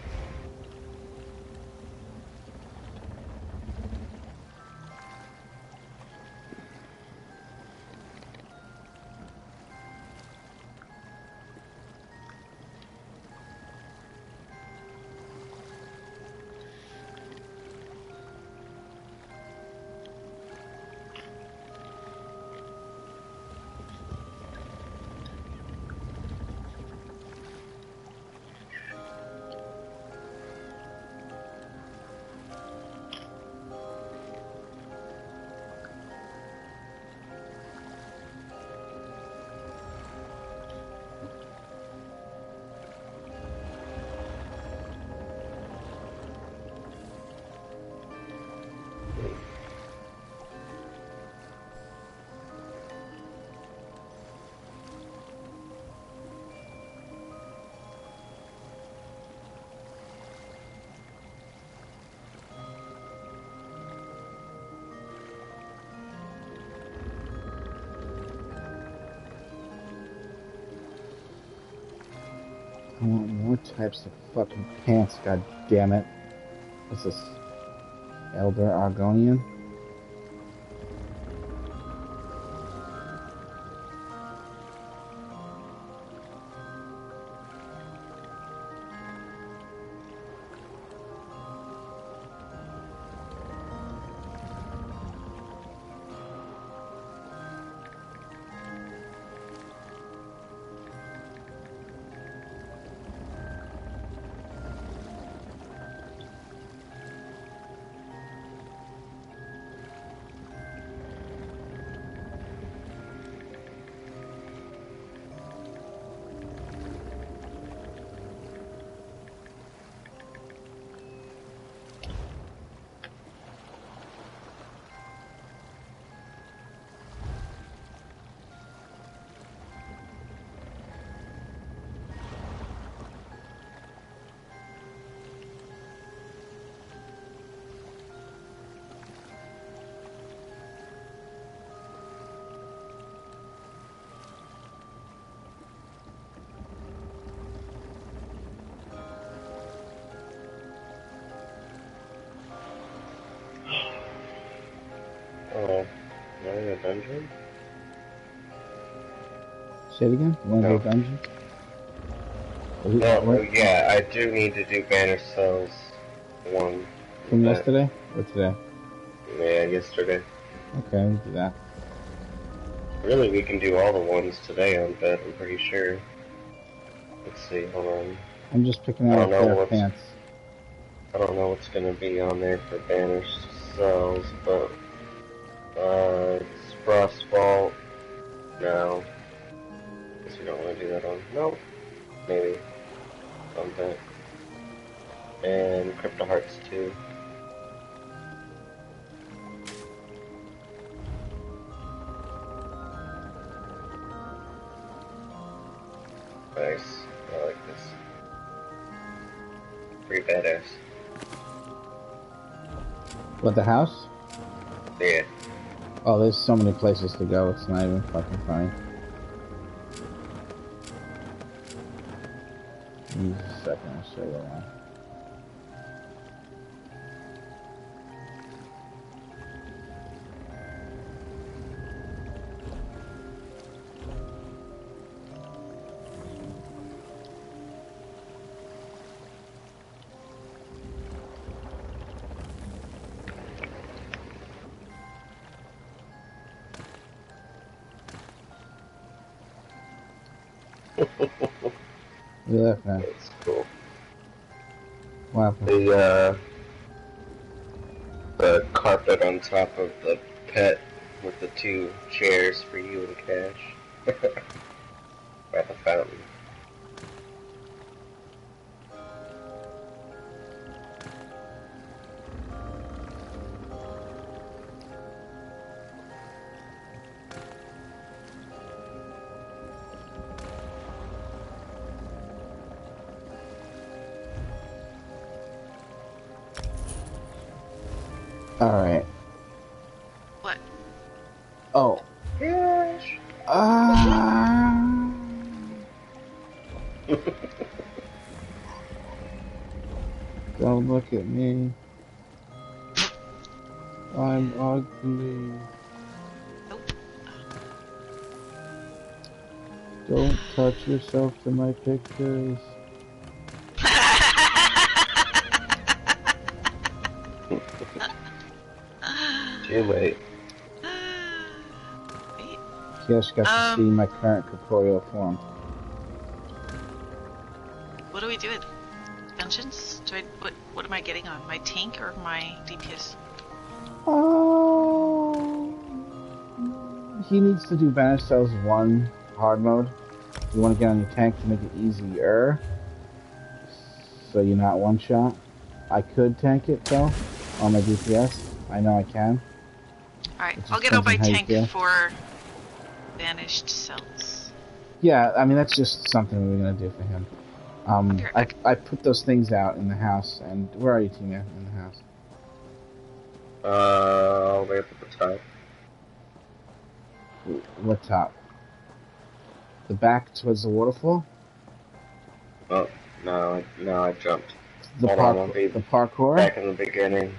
I want more types of fucking pants, god damn it. What's this? Elder Argonian?
Oh, am I in a dungeon?
Say it again? You want to
No.
do a dungeon?
No, yeah, I do need to do Banner Cells 1.
From yesterday? Or today?
Yeah, yesterday.
Okay, we do that.
Really, we can do all the ones today on bet, I'm pretty sure. Let's see, hold on.
I'm just picking out a pair of pants.
I don't know what's gonna be on there for Banner Cells, but... it's Frostvault. No. Guess we don't want to do that on... No. Maybe. On that. And Crypto Hearts 2. Nice. I like this. Pretty badass.
What, the house?
Yeah.
Oh, there's so many places to go, it's not even fucking funny. Give me just a second, I'll show you around. Look at that, man.
That's cool.
What happened?
The carpet on top of the pet with the 2 chairs for you and Cash. At the fountain.
Alright.
What?
Oh.
Cash!
Don't look at me. I'm ugly.
Nope.
Don't touch yourself to my pictures.
Too late.
Wait.
Yes, got to see my current corporeal form.
What do we do with dungeons? What am I getting on? My tank or my DPS?
He needs to do Banner Cells 1 hard mode. You want to get on your tank to make it easier, so you're not one shot. I could tank it though on my DPS. I know I can.
Alright, I'll get on my tank for Banished Cells.
Yeah, I mean that's just something we were gonna do for him. I put those things out in the house, and where are you, Tina? In the house?
All the way up at the top.
What top? The back towards the waterfall?
Oh, no, I jumped.
The
Hold on, I'll be
the parkour?
back in the beginning.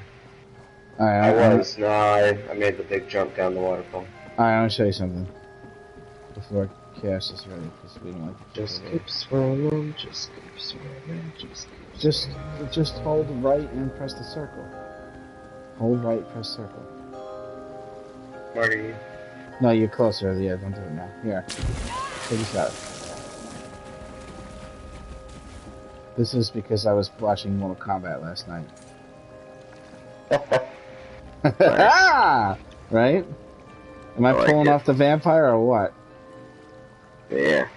Alright,
I made the big jump down the waterfall.
Alright, I'm gonna show you something. Before Cash is ready, because we don't like to
Just keep swimming, just keep swimming,
just hold right and press the circle. Hold right, press circle.
Marty.
No, you're closer. Yeah, don't do it now. Here. Take this out. This is because I was watching Mortal Kombat last night. Right? Am I pulling off the vampire or what?
Yeah.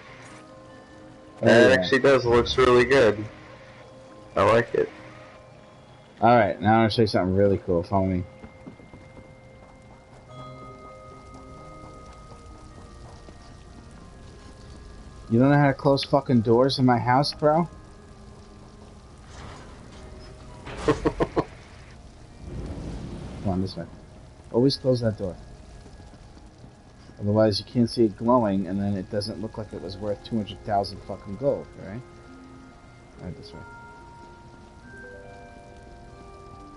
Oh,
That
yeah.
actually looks really good. I like it.
Alright, now I'm gonna show you something really cool. Follow me. You don't know how to close fucking doors in my house, bro? Come on, this way. Always close that door. Otherwise, you can't see it glowing, and then it doesn't look like it was worth 200,000 fucking gold, right? Alright, this way.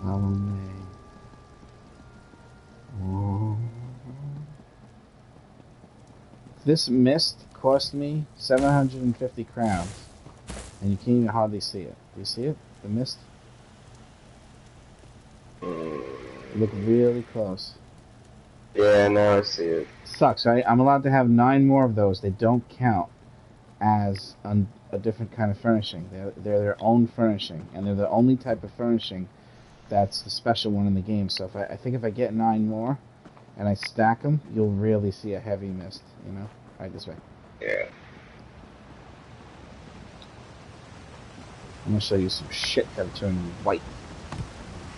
Follow me. Oh. This mist cost me 750 crowns, and you can't even hardly see it. Do you see it? The mist? Look really close.
Yeah, now I see it.
Sucks, right? I'm allowed to have 9 more of those. They don't count as a different kind of furnishing. They're their own furnishing, and they're the only type of furnishing that's the special one in the game. So I think if I get 9 more, and I stack them, you'll really see a heavy mist, you know? Right, this way.
Yeah.
I'm gonna show you some shit that'll turn you white.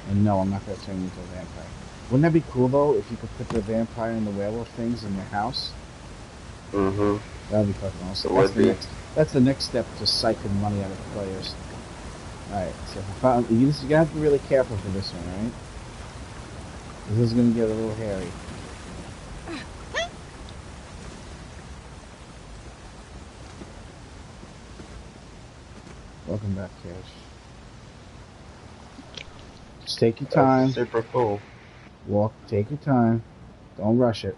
And no, I'm not gonna turn you into a vampire. Wouldn't that be cool though, if you could put the vampire and the werewolf things in your house?
Mm-hmm.
That would be fucking awesome. That's the next step to psyching money out of the players. Alright, so you gotta have to be really careful for this one, right? This is gonna get a little hairy. Welcome back, Cash. Just take your time.
That's super cool.
Take your time. Don't rush it.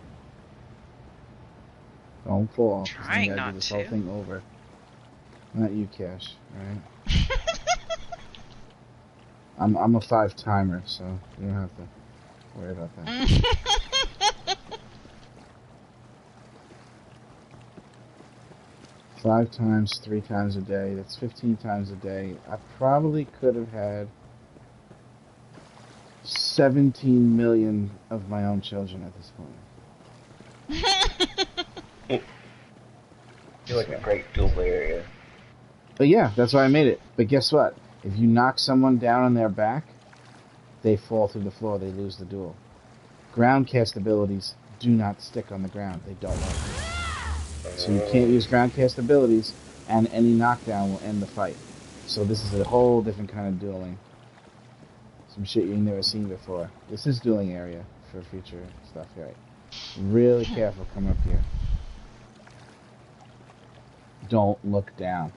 Don't fall.
Trying
you gotta
not
do this
to.
whole thing over. Not you, Cash. Alright? I'm a 5 timer, so you don't have to worry about that. 5 times, 3 times a day. That's 15 times a day. I probably could have had 17 million of my own children at this point.
You're like a great dual area.
But yeah, that's why I made it. But guess what? If you knock someone down on their back, they fall through the floor. They lose the duel. Ground cast abilities do not stick on the ground. They don't work. So you can't use ground cast abilities, and any knockdown will end the fight. So this is a whole different kind of dueling. Some shit you've never seen before. This is dueling area for future stuff, right? Really careful coming up here. Don't look down.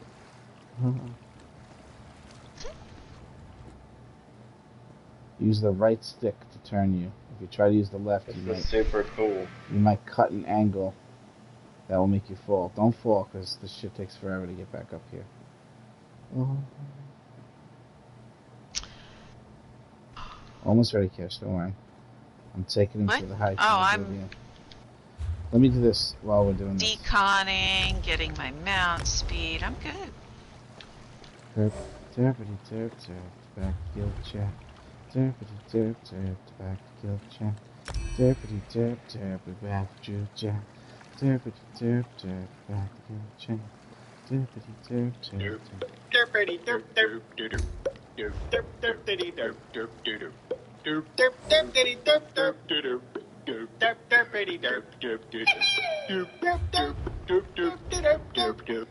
Use the right stick to turn you. If you try to use the left,
This is super cool.
You might cut an angle that will make you fall. Don't fall, because this shit takes forever to get back up here. Almost ready, Cash. Don't worry. I'm taking him to the heights. Let me do this while we're doing this.
Deconning, getting my mount speed. I'm good.
Derp, derpity derp derp, back to guild chat. Derpity derp derp, back to guild chat. Derpity derp derp, we're back to guild chat. Derpity derp derp, back to guild chat. Derpity derp derp.
Derpity derp derp derp derp derp derp diddy derp derp derp derp derp derp diddy derp derp derp derp derp derpity derp derp derp derp derp derp derp derp derp derp.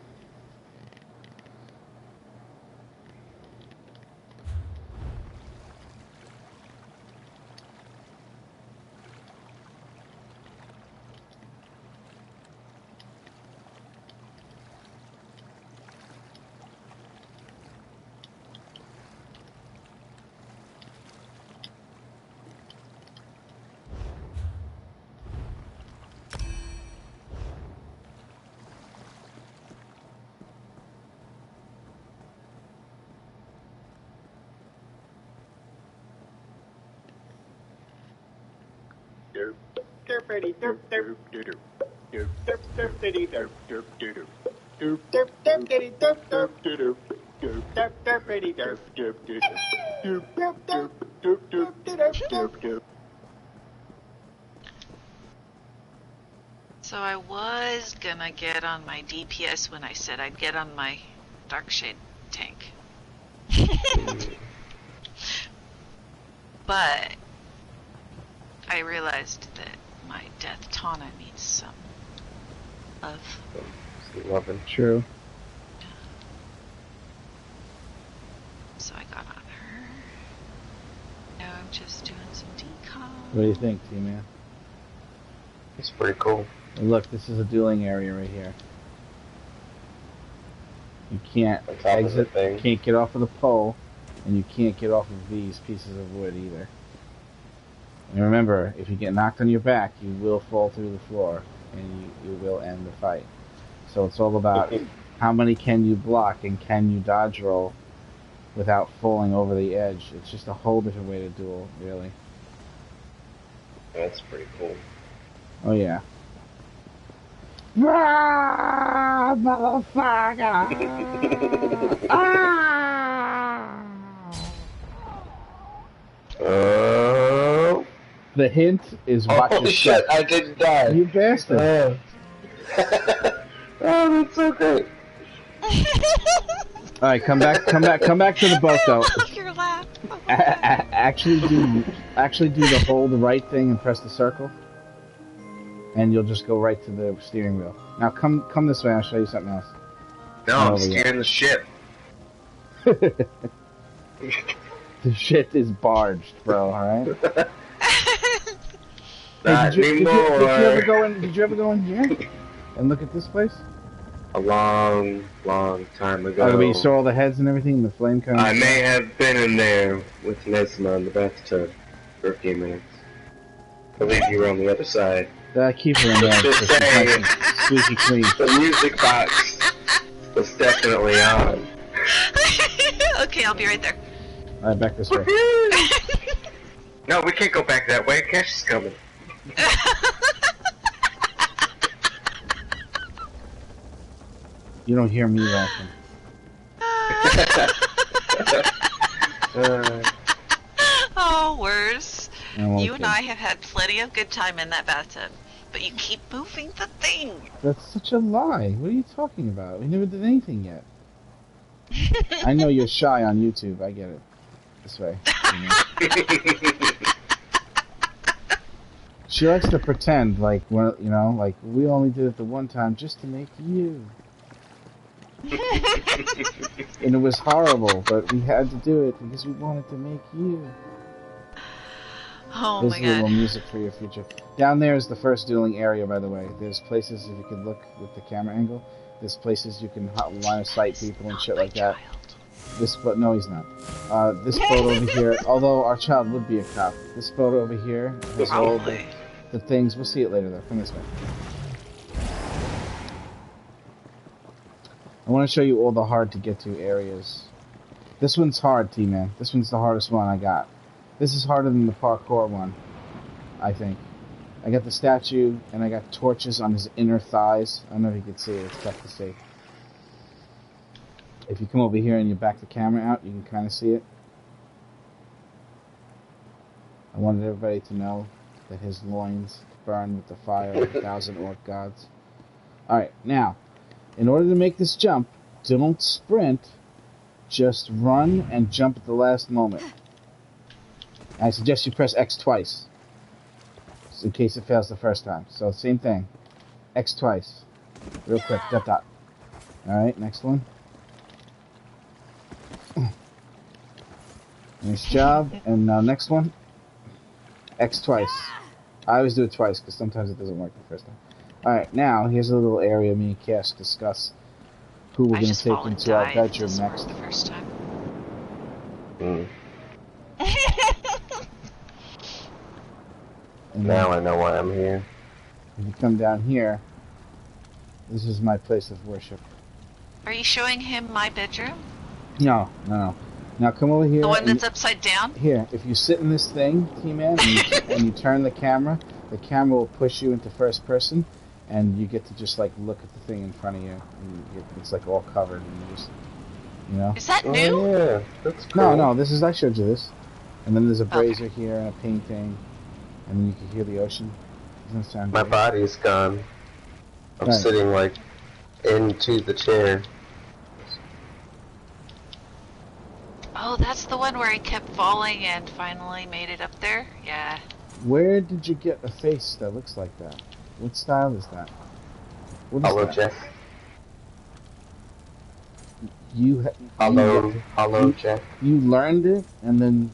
So I was gonna get on my DPS when I said I'd get on my Darkshade tank. But I realized that my Death Tana needs some love.
Loving.
True.
So I got on her. Now I'm just doing some decon.
What do you think, T-Man?
It's pretty cool.
And look, this is a dueling area right here. You can't exit, can't get off of the pole, and you can't get off of these pieces of wood either. And remember, if you get knocked on your back, you will fall through the floor, and you will end the fight. So it's all about how many can you block and can you dodge roll without falling over the edge. It's just a whole different way to duel, really.
That's pretty cool.
Oh yeah. Ah, motherfucker! Ah! The hint is watch your
shit!
step.
I didn't die.
You bastard!
Oh, that's so great.
All right, come back to the boat though.
Your laugh.
Actually do the hold the right thing and press the circle, and you'll just go right to the steering wheel. Now come this way. I'll show you something else.
No, I'm steering the ship.
The shit is barged, bro. All right.
Not anymore.
Did you ever go in here and look at this place?
A long time ago.
Oh, you saw all the heads and everything, the flame cones?
I may have been in there with Nesma in the bathtub for a few minutes. I believe you were on the other side.
Keep her in there.
Just saying,
squeaky clean.
the music box was definitely on.
Okay, I'll be right there.
Alright, back this way.
No, we can't go back that way. Cash is coming.
You don't hear me laughing.
Oh, worse.
You
You and I have had plenty of good time in that bathtub, but you keep moving the thing.
That's such a lie. What are you talking about? We never did anything yet. I know you're shy on YouTube. I get it. This way. She likes to pretend like, well, you know, like we only did it the one time just to make you. And it was horrible, but we had to do it because we wanted to make you.
Oh
There's
my
a little
god.
music for your future. Down there is the first dueling area, by the way. There's places, if you could look with the camera angle, there's places you can line of sight people and shit like that. No, he's not. This boat over here, although our child would be a cop, this boat over here has all the things. We'll see it later, though. Come this way. I want to show you all the hard-to-get-to areas. This one's hard, T-Man. This one's the hardest one I got. This is harder than the parkour one, I think. I got the statue, and I got torches on his inner thighs. I don't know if you can see it. It's tough to see. If you come over here and you back the camera out, you can kind of see it. I wanted everybody to know that his loins burn with the fire of 1,000 orc gods. Alright, now, in order to make this jump, don't sprint, just run and jump at the last moment. I suggest you press X twice, in case it fails the first time. So, same thing. X twice. Real quick, dot. Alright, next one. Nice job. And now next one. X twice. I always do it twice, because sometimes it doesn't work the first time. Alright, now, here's a little area me and Cash discuss who we're going to take into our bedroom next.
The first time.
Now I know why I'm here.
If you come down here, this is my place of worship.
Are you showing him my bedroom?
No. Now come over here.
The one that's upside down?
Here, if you sit in this thing, T-Man, and you turn the camera, the camera will push you into first person, and you get to just like look at the thing in front of you. And it's like all covered, and you just, you know.
Is that
Oh
new?
yeah, that's cool.
No, this is I showed you this, and then there's a brazier here and a painting, and then you can hear the ocean. Doesn't that sound
My
great?
body's gone. I'm
Right.
sitting like into the chair.
Oh, that's the one where he kept falling and finally made it up there? Yeah.
Where did you get a face that looks like that? What style is that? What is
Hello,
that?
Jeff. Hello, Jeff.
You learned it and then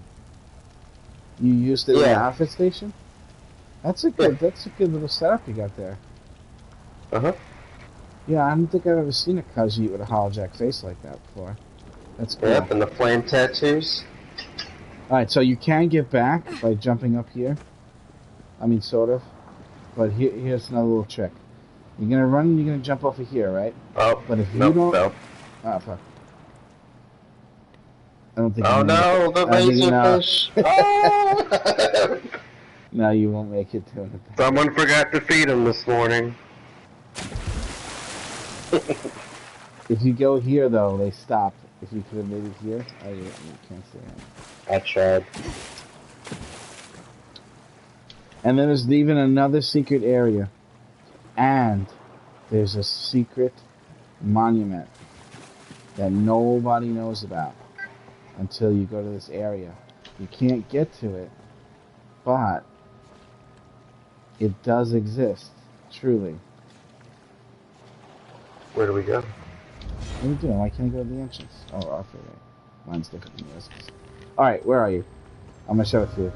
you used it in the
Yeah.
outfit station. That's a good little setup you got there.
Uh-huh.
Yeah, I don't think I've ever seen a Khajiit with a holojack face like that before. That's cool.
Yep, and the flame tattoos.
Alright, so you can get back by jumping up here. I mean, sort of. But here's another little trick. You're gonna run and you're gonna jump over here, right?
Oh,
But if
nope,
you don't...
no.
Ah, fuck. I don't think
Oh
you're gonna
no,
make
the
it. I think
laserfish. Oh!
No, you won't make it to it.
Someone forgot to feed him this morning.
If you go here, though, they stop. If you could have made it here, you can't see it.
I tried.
And then there's even another secret area. And there's a secret monument that nobody knows about until you go to this area. You can't get to it, but it does exist, truly.
Where do we go?
What are you doing? Why can't I go to the entrance? Oh, okay, right. Mine's different than yours. Alright, where are you? I'm gonna show it to you.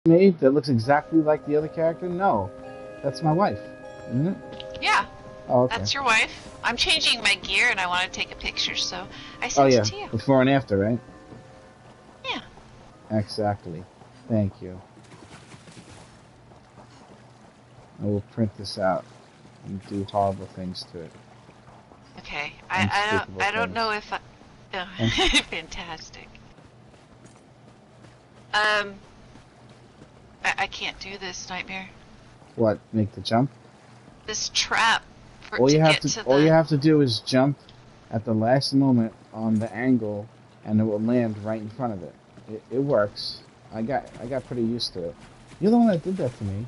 Made that looks exactly like the other character? No. That's my wife, isn't it?
Yeah,
Oh, okay.
that's your wife. I'm changing my gear and I want to take a picture, so I
Oh,
sent
yeah.
it to you.
Before and after, right?
Yeah.
Exactly. Thank you. I will print this out and do horrible things to it.
Okay.
Unspeakable
I don't
things.
know if fantastic. I can't do this, Nightmare.
What? Make the jump?
This trap for
All
to
you have
get
to,
to
all
the
you have to do is jump at the last moment on the angle, and it will land right in front of it. It works. I got pretty used to it. You're the one that did that to me.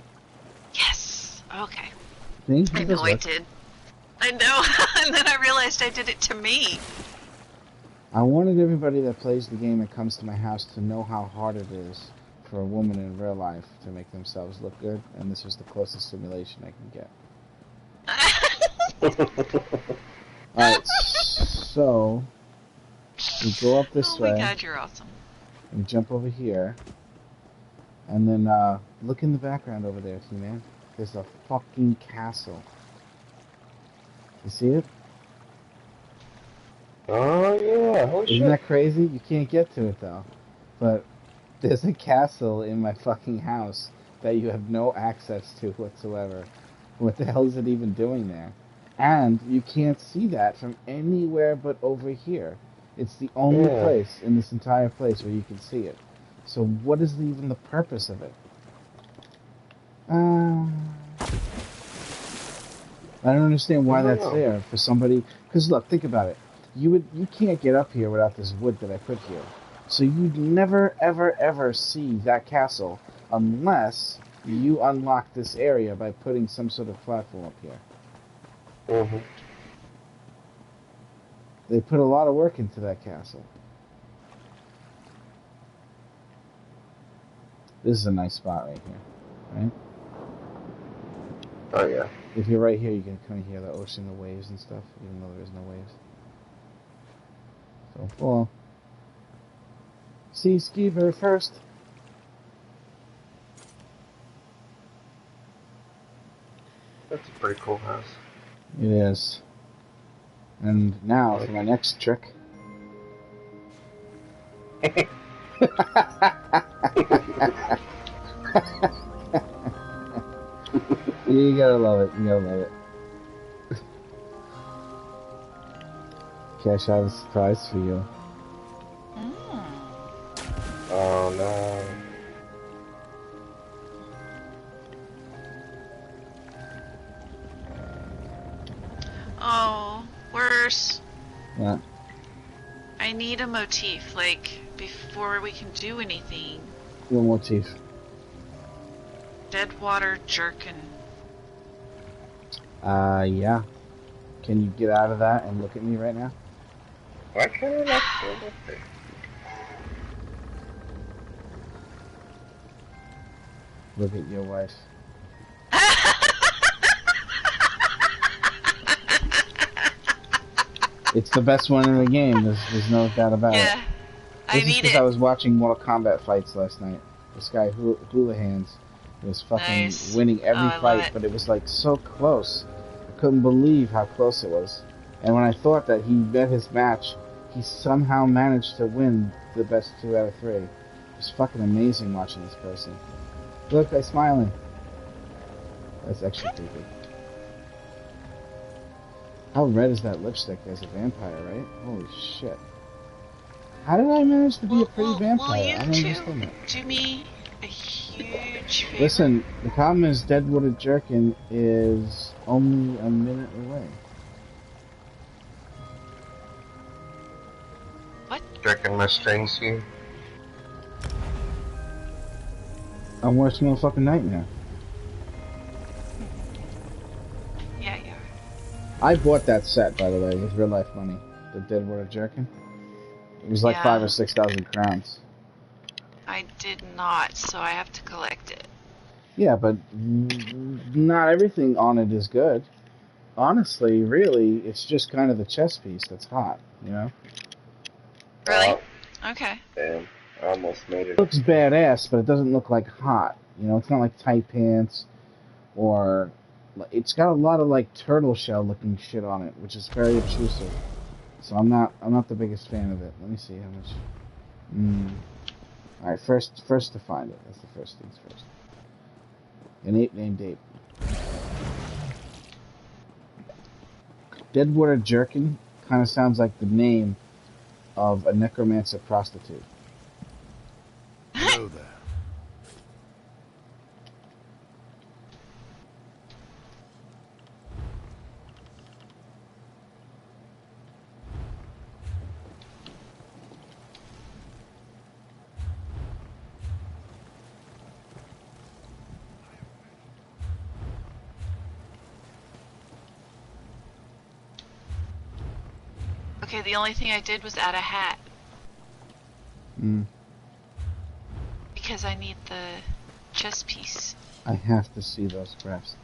Yes. Okay.
See?
I
It
know
does
I
work.
did. I know, and then I realized I did it to me.
I wanted everybody that plays the game and comes to my house to know how hard it is for a woman in real life to make themselves look good, and this was the closest simulation I can get. Alright, so we go up this
Oh my
way,
god, you're awesome.
and jump over here, and then look in the background over there, T-Man. There's a fucking castle. You see it?
Oh yeah, holy
Isn't
shit.
that crazy? You can't get to it though. But there's a castle in my fucking house that you have no access to whatsoever. What the hell is it even doing there? And you can't see that from anywhere but over here. It's the only
Yeah.
place in this entire place where you can see it. So what is even the purpose of it? I don't understand why that's there for somebody. Because look, think about it. You can't get up here without this wood that I put here. So you'd never, ever, ever see that castle unless you unlock this area by putting some sort of platform up here.
Mm-hmm.
They put a lot of work into that castle. This is a nice spot right here, right?
Oh yeah.
If you're right here, you can kind of hear the ocean, the waves and stuff, even though there's no waves. So, well, see Skeever first.
That's a pretty cool house.
It is. And now for my next trick. You gotta love it. You gotta love it. Cash, I have a surprise for you.
Oh no.
Oh, worse.
What?
I need a motif, like, before we can do anything.
What motif?
Deadwater Jerkin.
Yeah. Can you get out of that and look at me right now?
Why can't I not feel it?
Look at your wife. It's the best one in the game. There's no doubt about it.
Yeah, I need
because
it.
I was watching Mortal Kombat fights last night. This guy Hula Hands was fucking
Nice.
winning every
Oh, I love
fight,
it.
but it was like so close. I couldn't believe how close it was. And when I thought that he met his match, he somehow managed to win the best 2 out of 3. It was fucking amazing watching this person. Look, I'm smiling. That's extra creepy. How red is that lipstick as a vampire, right? Holy shit. How did I manage to be a pretty vampire?
Will you
I don't understand that.
do me a huge favor?
Listen, the problem is Deadwater Jerkin is only a minute away.
What?
Jerking my strings here.
I'm worse than a fucking nightmare.
Yeah, yeah.
I bought that set, by the way, with real life money. The Deadwater Jerkin. It was like
Yeah.
5,000 or 6,000 crowns.
I did not, so I have to collect it.
Yeah, but not everything on it is good. Honestly, really, it's just kind of the chess piece that's hot, you know?
Really? Okay.
Damn, I almost made
It
it.
looks badass, but it doesn't look like hot. You know, it's not like tight pants, or it's got a lot of like turtle shell looking shit on it, which is very obtrusive. So I'm not the biggest fan of it. Let me see how much. All right, first to find it. That's the first things first. An ape named Ape. Deadwater Jerkin kind of sounds like the name of a necromancer prostitute.
Hello there.
Okay, the only thing I did was add a hat. Because I need the chess piece.
I have to see those breasts.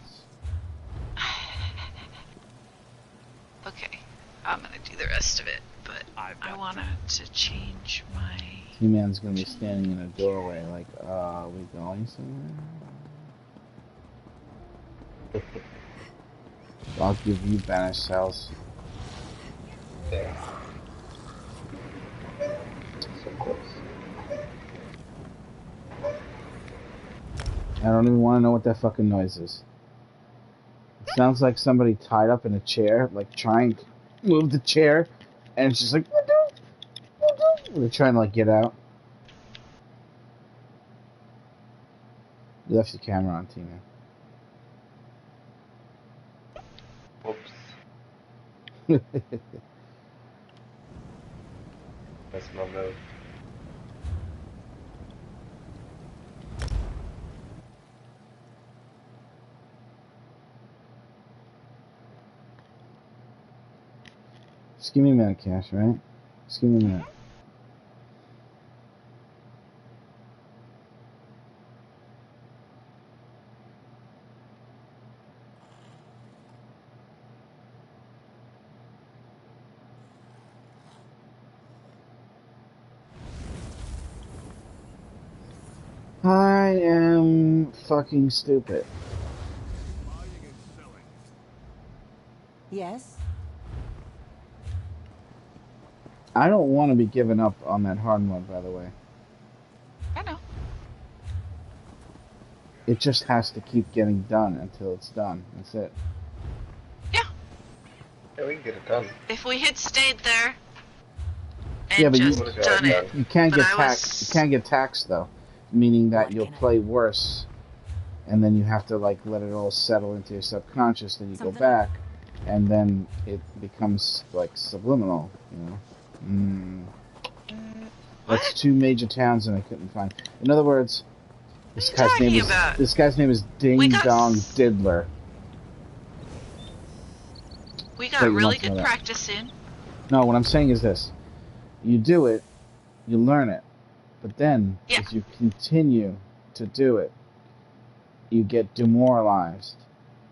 Okay, I'm gonna do the rest of it, but I wanted to change my...
He-Man's gonna be standing in a doorway like, are we going somewhere? I'll give you banished cells.
There. So close.
I don't even want to know what that fucking noise is. It sounds like somebody tied up in a chair, like trying to move the chair, and it's just like, they're trying to like get out. You left your camera on, Tina.
Whoops. That's my move.
Just give me a minute, Cash, right? Just give me a minute. I am fucking stupid.
Yes?
I don't want to be giving up on that hard mode, by the way.
I know.
It just has to keep getting done until it's done. That's it.
Yeah.
Yeah, we can get it done.
If we had stayed there and
Yeah, but
just
you-
done it,
You can't
But
get
I
taxed.
was-
You can't get taxed though, meaning that
What
you'll
can I-
play worse, and then you have to like let it all settle into your subconscious. Then you go
Something-
back, and then it becomes like subliminal. You know. That's
what?
2 major towns, and I couldn't find. In other words, this
What are you
guy's name
talking
is
about?
this guy's name is Ding
We got
Dong
s-
Diddler.
We
So
got
you
really
want to know
good
that.
practice in.
No, what I'm saying is this: you do it, you learn it, but then
Yeah.
if you continue to do it, you get demoralized,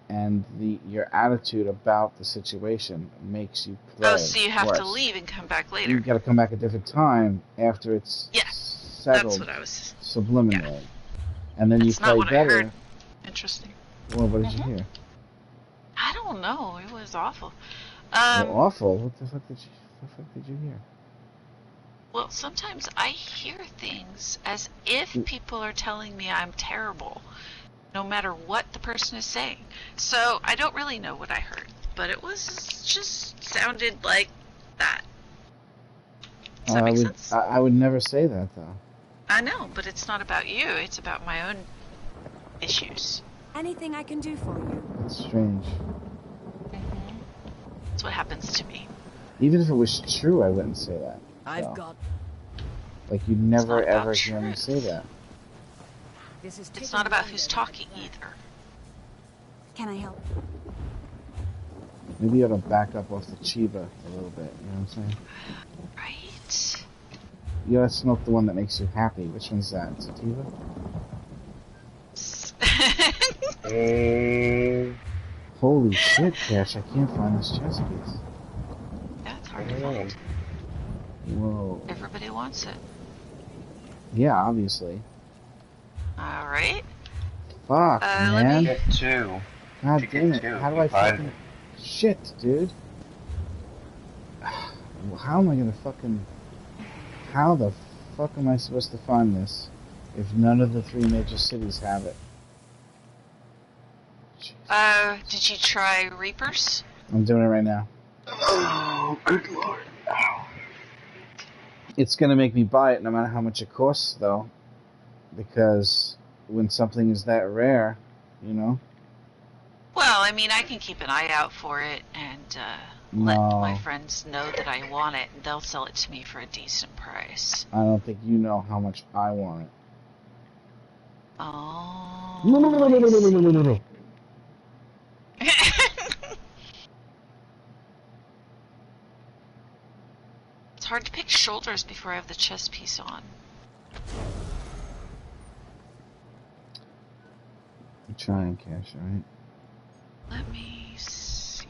and your attitude about the situation makes you play
Oh, so you have to
worse.
leave and come back
You
later.
got to come back a different time after it's
Yeah,
settled
That's what I was.
subliminally, and then
That's
you
not
play
what I
better.
heard. Interesting.
Well, what did you hear?
I don't know. It was awful.
Well, awful. What the fuck did you hear?
Well, sometimes I hear things as if people are telling me I'm terrible, no matter what the person is saying. So I don't really know what I heard, but it was just sounded like that. Does that make sense?
I would never say that though.
I know, but it's not about you. It's about my own issues.
Anything I can do for you?
That's strange.
That's what happens to me.
Even if it was true, I wouldn't say that.
I've
So,
got.
like you'd never
not about
ever hear me
truth.
say that.
This is
It's not about who's talking either.
Can I help?
Maybe you ought to back up off the Chiba a little bit. You know what I'm saying?
Right?
You gotta smoke the one that makes you happy. Which one's that? Sativa? Holy shit, Cash! I can't find this chess piece.
Yeah, it's hard to find.
Whoa.
Everybody wants it.
Yeah, obviously.
Alright.
Fuck,
let
man.
me-
Get 2.
God
You
damn
get
it.
2.
How do I
Find
fucking... Shit, dude. How am I gonna fucking... How the fuck am I supposed to find this if none of the 3 major cities have it? Jeez.
Did you try Reapers?
I'm doing it right now.
Oh, good lord. Ow.
It's gonna make me buy it no matter how much it costs, though. Because when something is that rare, you know?
Well, I mean, I can keep an eye out for it and let
No.
my friends know that I want it, and they'll sell it to me for a decent price.
I don't think you know how much I want it.
Oh.
No.
It's hard to pick shoulders before I have the chest piece on.
I'm trying, Cash, alright?
Let me see.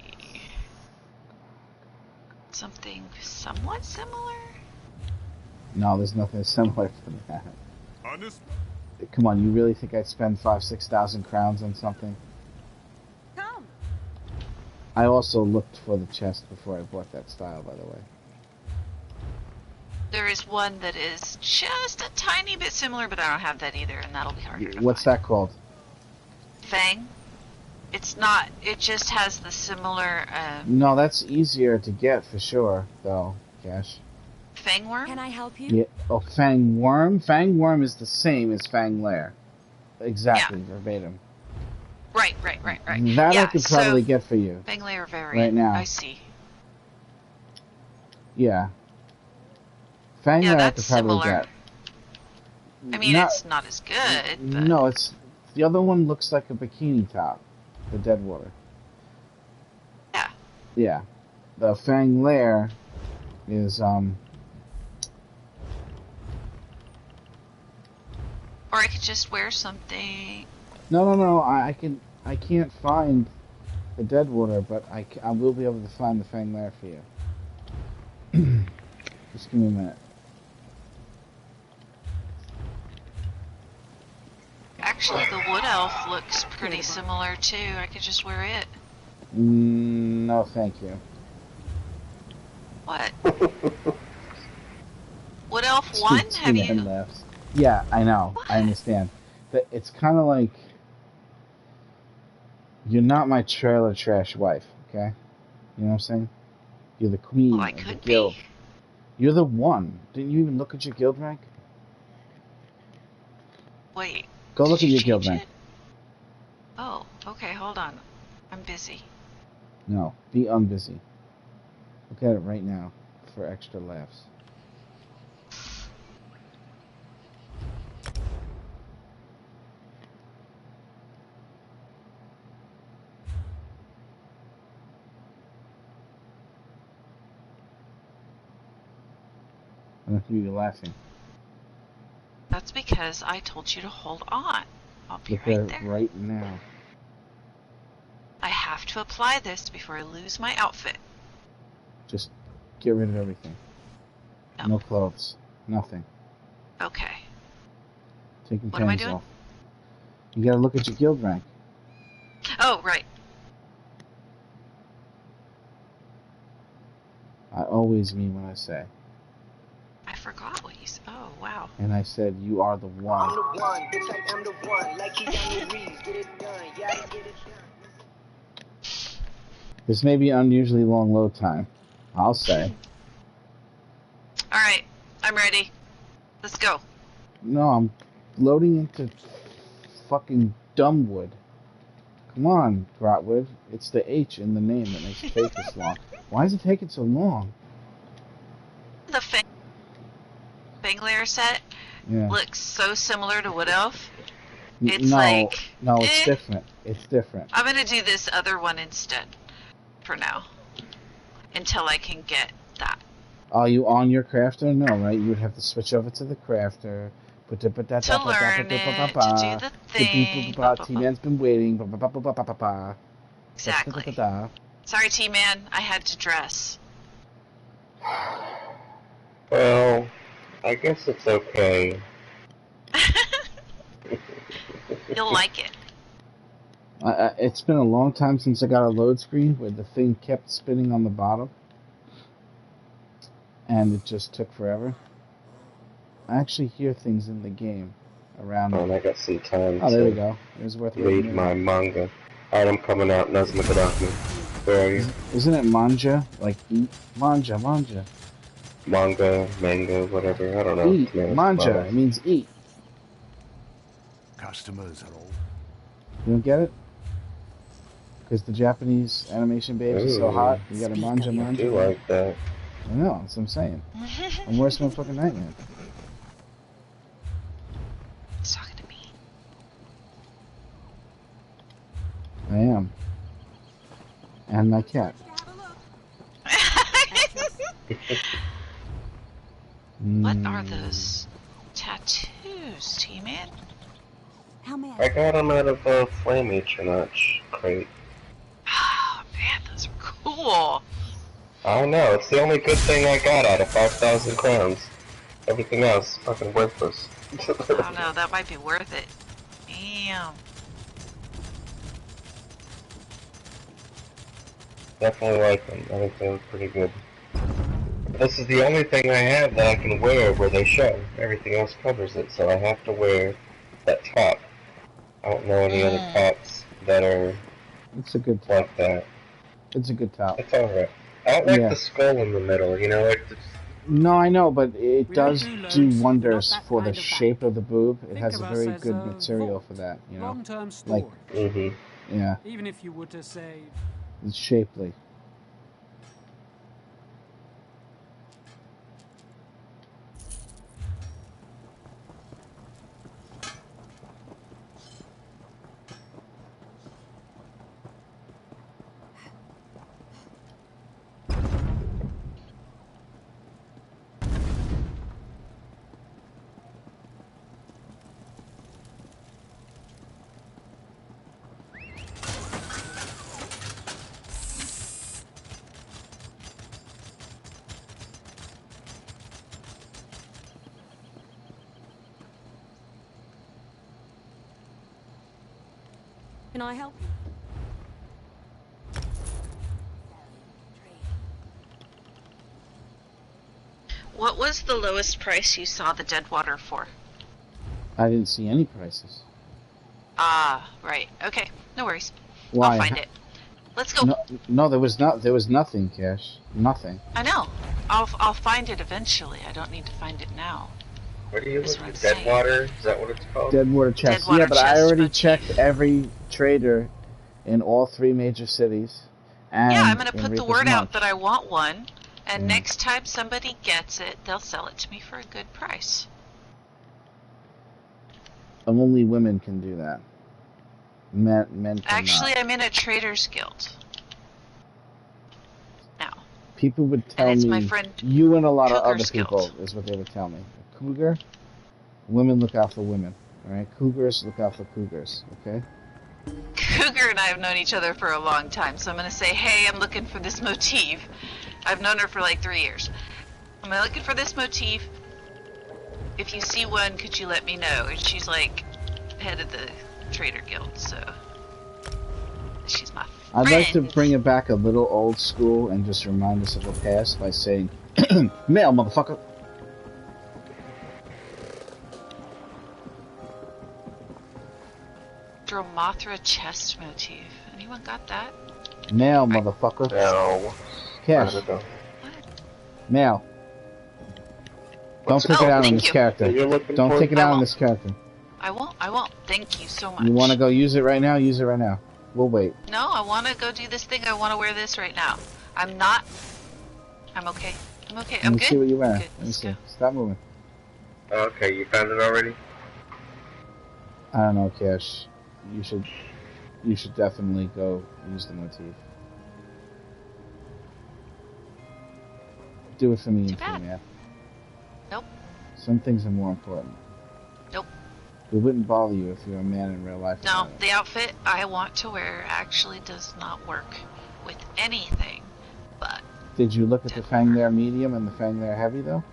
Something somewhat similar?
No, there's nothing similar to that. Come on, you really think I'd spend 5,000-6,000 crowns on something?
Come.
I also looked for the chest before I bought that style, by the way.
There is one that is just a tiny bit similar, but I don't have that either, and that'll be harder to
What's
find.
that called?
Fang? It's not, it just has the similar,
No, that's easier to get for sure, though, Cash.
Fang worm?
Can I help you?
Yeah. Oh, Fang Worm? Fang Worm is the same as Fang Lair. Exactly, verbatim.
Right.
That
yeah,
I could probably
so,
get for you.
Fang layer variant.
Right now.
I see.
Yeah. Fang
Yeah,
Lair I could
that's
probably
similar.
get.
I mean,
Not-
it's not as good, but...
No, it's... The other one looks like a bikini top. The Deadwater.
Yeah.
Yeah. The Fang Lair is,
Or I could just wear something...
No, I can't find the Deadwater, but I will be able to find the Fang Lair for you. Just give me a minute.
Actually, the Wood Elf looks pretty similar, too. I could just wear it.
No, thank you.
What? Wood Elf 1? Have
Two men
you...
laughs. Yeah, I know. I understand. But it's kind of like... You're not my trailer trash wife, okay? You know what I'm saying? You're the queen
Well, I
of the
could
guild.
be.
You're the one. Didn't you even look at your guild rank?
Wait.
Go
did
look at
you
your guild
change
rank.
it? Oh, okay, hold on. I'm busy.
No, be unbusy. Look at it right now for extra laughs. I don't think you're laughing.
That's because I told you to hold on. I'll be
Look
right
at
there.
it right now.
I have to apply this before I lose my outfit.
Just get rid of everything.
No.
No clothes. Nothing.
Okay.
Taking
What am I
panties
doing?
off. You gotta look at your guild rank.
Oh, right.
I always mean what I say.
I forgot what you said. Oh, wow.
And I said you are the one.
I'm the one, bitch, I am the one. Like Keanu Reeves, get it done, yeah, get it done.
This may be unusually long load time. I'll say.
Alright, I'm ready. Let's go.
No, I'm loading into fucking Dumbwood. Come on, Grotwood. It's the H in the name that makes it take this long. Why is it taking so long?
The Fang Lair set
Yeah.
looks so similar to Wood Elf. It's
no,
like...
no, it's
eh.
different. It's different.
I'm gonna do this other one instead. For now. Until I can get that.
Are you on your crafter? No, right? You would have to switch over to the crafter.
To learn it, to do the thing.
T-Man's been waiting.
Exactly. Sorry, T-Man. I had to dress.
Well, I guess it's okay.
You'll like it.
It's been a long time since I got a load screen where the thing kept spinning on the bottom. And it just took forever. I actually hear things in the game around
Oh,
me.
and I got some time
Oh, there we
to
go. It was worth
read
reading.
my manga. Alright, I'm coming out. Nazma Gaddafi. Where are you?
Isn't it manja? Like eat? Manja.
Manga, manga, whatever. I don't know.
Eat.
Tomatoes,
Manja.
tomatoes.
It means eat.
Customers are all.
You don't get it? Because the Japanese animation babes are so
Ooh.
hot. You gotta manja.
I do like that.
I know. That's what I'm saying. I'm worse than a fucking nightmare.
He's talking to me.
I am. And my cat.
What are those tattoos, T-Man?
I got them out of a Flame Atronach crate.
Oh, man, those are cool.
I know, it's the only good thing I got out of 5,000 crowns. Everything else, fucking worthless.
I don't know, that might be worth it. Damn.
Definitely like them. I think they look pretty good. This is the only thing I have that I can wear where they show. Everything else covers it, so I have to wear that top. I don't know any other tops that are
It's a good top.
like that.
It's a good top.
It's alright. I don't like
Yeah.
the skull in the middle, you know, like
No, I know, but it does
do
do
loads,
wonders
not that
for the
kind of
shape of the boob. It
Think
has
of
a
us
very
as
good
a
material
vault,
for that, you know?
long-term
Like,
storage.
yeah,
Even if you were to say,
it's shapely.
Can I help you?
What was the lowest price you saw the Deadwater for?
I didn't see any prices.
Ah, right. Okay, no worries.
Why?
I'll find it. Let's go.
No, there was nothing, Cash. Nothing.
I know. I'll find it eventually. I don't need to find it now.
What are you
That's
looking
what
at?
I'm saying.
Deadwater? Is that what it's called?
Deadwater chest.
Deadwater
Yeah, but I
chest
already
motif.
checked every trader in all 3 major cities. And
Yeah, I'm gonna
in
put the
Reaper's
word out
March.
that I want one, and
Yeah.
next time somebody gets it, they'll sell it to me for a good price.
Only women can do that. Men cannot.
Actually, I'm in a traders guild. Now.
People would tell
it's
me,
my friend
you and a lot of other
Cougar's
people,
guild.
is what they would tell me. A cougar, women look out for women. Alright? Cougars look out for cougars. Okay?
Cougar and I have known each other for a long time, so I'm gonna say, hey, I'm looking for this motif. I've known her for like 3 years. I'm looking for this motif. If you see one, could you let me know? And she's like head of the trader guild, so she's my friend.
I'd like to bring it back a little old school and just remind us of the past by saying, male, motherfucker.
Dromothra chest motif. Anyone got that?
Male, motherfucker.
No.
Cash. Male. Don't take it out on this character. Don't take it out on this character.
I won't. Thank you so much.
You want to go use it right now? Use it right now. We'll wait.
No, I want to go do this thing. I want to wear this right now. I'm okay.
Let
I'm
me
good.
see what you're wearing.
Good.
Let me see. Stop moving.
Okay, you found it already?
I don't know, Cash. You should definitely go use the motif. Do it for me and for me, man.
Nope.
Some things are more important.
Nope.
It wouldn't bother you if you were a man in real life.
No, the outfit I want to wear actually does not work with anything, but...
Did you look at the Fanglair medium and the Fanglair heavy, though?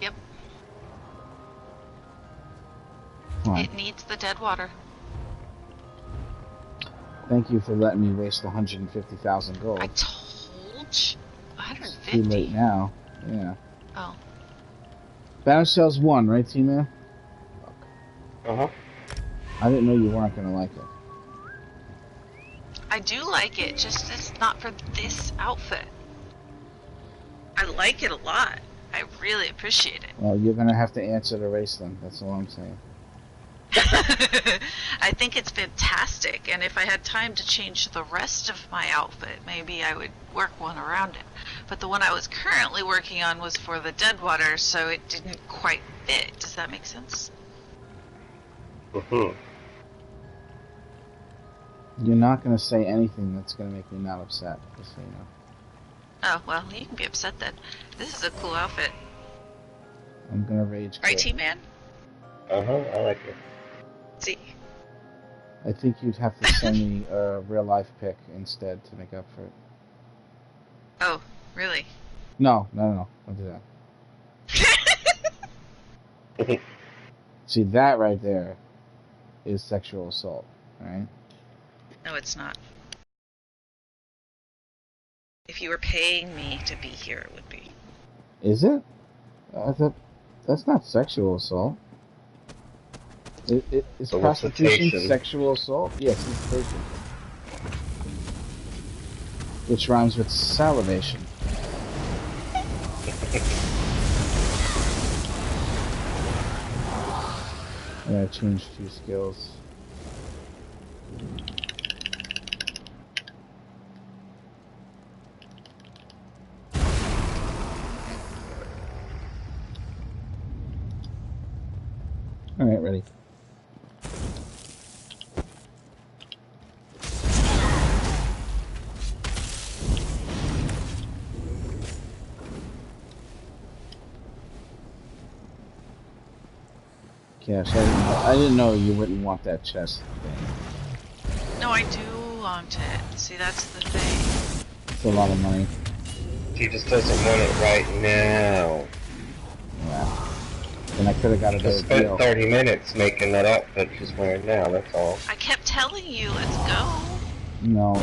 Yep.
Fine.
It needs the dead water.
Thank you for letting me waste 150,000 gold.
I told you. 150.
Too late now. Yeah.
Oh.
Battle Shells 1, right, T-Man?
Uh-huh.
I didn't know you weren't going to like it.
I do like it, just it's not for this outfit. I like it a lot. I really appreciate it.
Well, you're going to have to answer the race then. That's all I'm saying.
I think it's fantastic, and if I had time to change the rest of my outfit, maybe I would work one around it. But the one I was currently working on was for the Deadwater, so it didn't quite fit. Does that make sense?
Mm-hmm.
You're not going to say anything that's going to make me not upset, just so you know.
Oh, well, you can be upset then. This is a cool outfit.
I'm going to rage
Right,
quit.
T-Man?
Uh-huh, I like it.
See.
I think you'd have to send me a real-life pic instead to make up for it.
Oh, really?
No. Don't do that. See, that right there is sexual assault, right?
No, it's not. If you were paying me to be here, it would be.
Is it? That's not sexual assault. Is prostitution
Solicitation.
sexual assault? Yes, solicitation. Which rhymes with salivation. I gotta change 2 skills. Alright, ready. Cash, I didn't know you wouldn't want that chest thing.
No, I do want it. See, that's the thing.
It's a lot of money.
She just doesn't want it right now.
Yeah. And I could have got a
I
better
spent
deal.
30 minutes making that outfit she's wearing now, that's all.
I kept telling you, let's go.
No.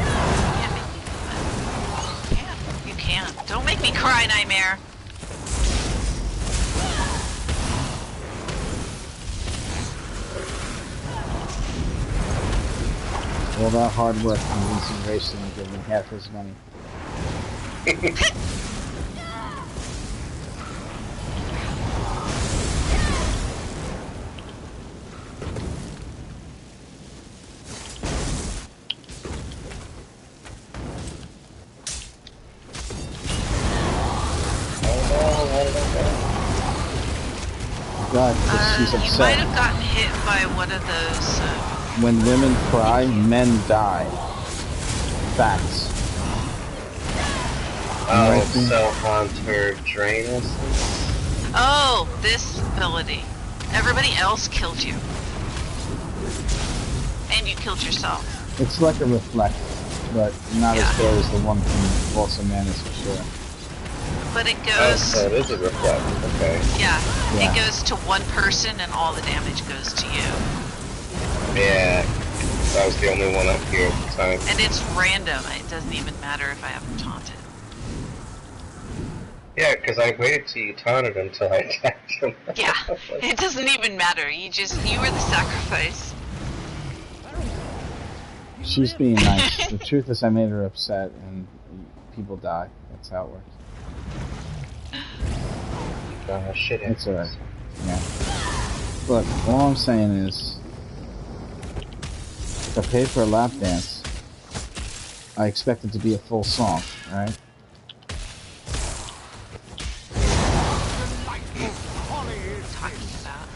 You can't. Don't make me cry, Nightmare.
All that hard work convincing Grayson to give me half his money. God, she's
You
upset.
might have gotten hit by one of those.
When women cry, men die. Facts.
Oh, Self-Hunter Drainus?
Oh, this ability. Everybody else killed you. And you killed yourself.
It's like a reflect, but not as bad as the one from Balsa Manus for sure.
But it
Oh,
goes...
so it is a reflect, okay.
Yeah,
Yeah.
it goes to one person and all the damage goes to you.
Yeah, that was the only one up here at the time.
And it's random. It doesn't even matter if I have them taunted.
Yeah, because I waited till you taunted him until I attacked him.
Yeah, it doesn't even matter. You were the sacrifice.
She's being nice. The truth is I made her upset and people die. That's how it works.
Shit.
It's alright. Yeah. Look, all I'm saying is, if I pay for a lap dance, I expect it to be a full song, alright?
Talking about.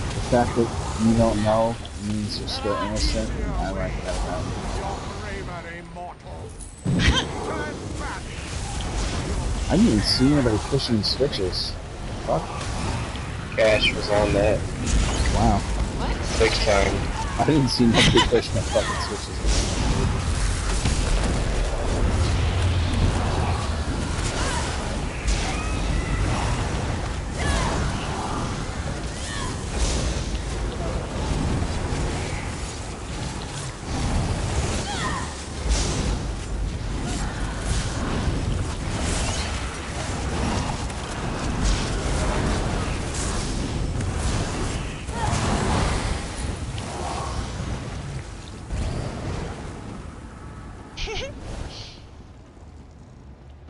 The fact that you don't know means you're still innocent, and I like that about you. I didn't even see anybody pushing switches. Fuck.
Cash was on that.
Wow.
What?
Big time.
I didn't see nobody pushing the fucking switches.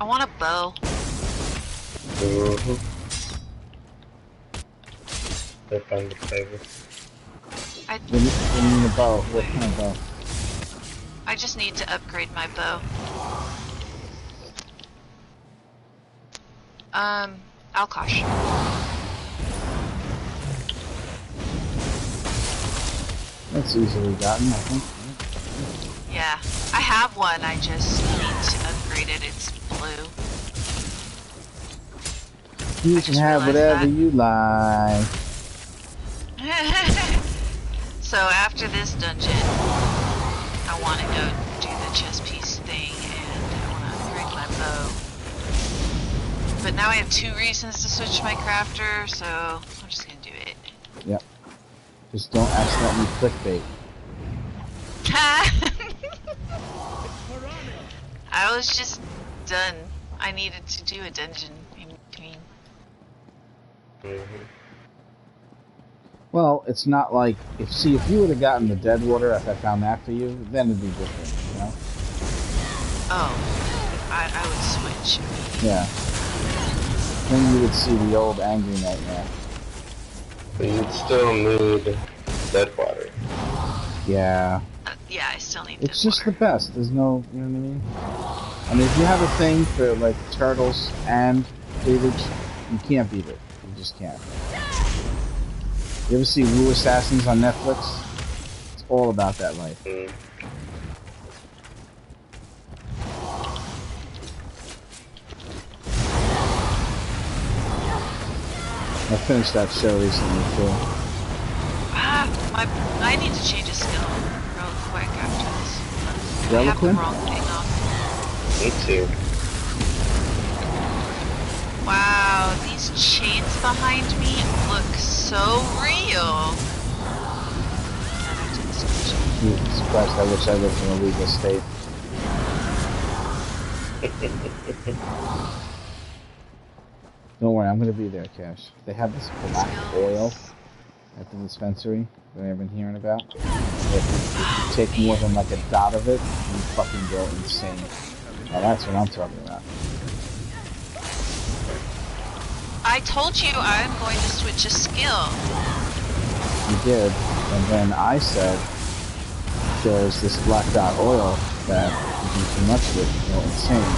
I want a bow.
They're fun to play with.
What do you mean a bow? What kind of bow?
I just need to upgrade my bow. Alkosh.
That's easily gotten, I think.
Yeah, I have one. I just need to upgrade it. It's blue.
You can have whatever you like.
So after this dungeon, I want to go do the chest piece thing and I want to upgrade my bow. But now I have 2 reasons to switch my crafter, so I'm just going to do it.
Yep. Just don't accidentally clickbait.
I was just done. I needed to do a dungeon in between.
Well, it's not like if you would have gotten the dead water if I found that for you, then it'd be different, you know?
Oh, I would switch.
Yeah. Then you would see the old angry nightmare.
But you'd still need dead water.
Yeah.
Yeah, I still need
It's just the best. There's no, you know what I mean? I mean, if you have a thing for like turtles and cleavage, you can't beat it. You just can't. You ever see Wu Assassins on Netflix? It's all about that life. I finished that show recently too.
I need to change a skill real quick after this. I have the
Reliquin?
wrong thing on.
Me too.
Wow, these chains behind me look so real.
Jesus Christ, I wish I lived in a legal state. Don't worry, I'm gonna be there, Cash. They have this black oil. at the dispensary that I've been hearing about. If you take more than like a dot of it, you fucking go insane. Now that's what I'm talking about.
I told you I'm going to switch a skill.
You did, and then I said there's this black dot oil that if you do too much of it, you go insane.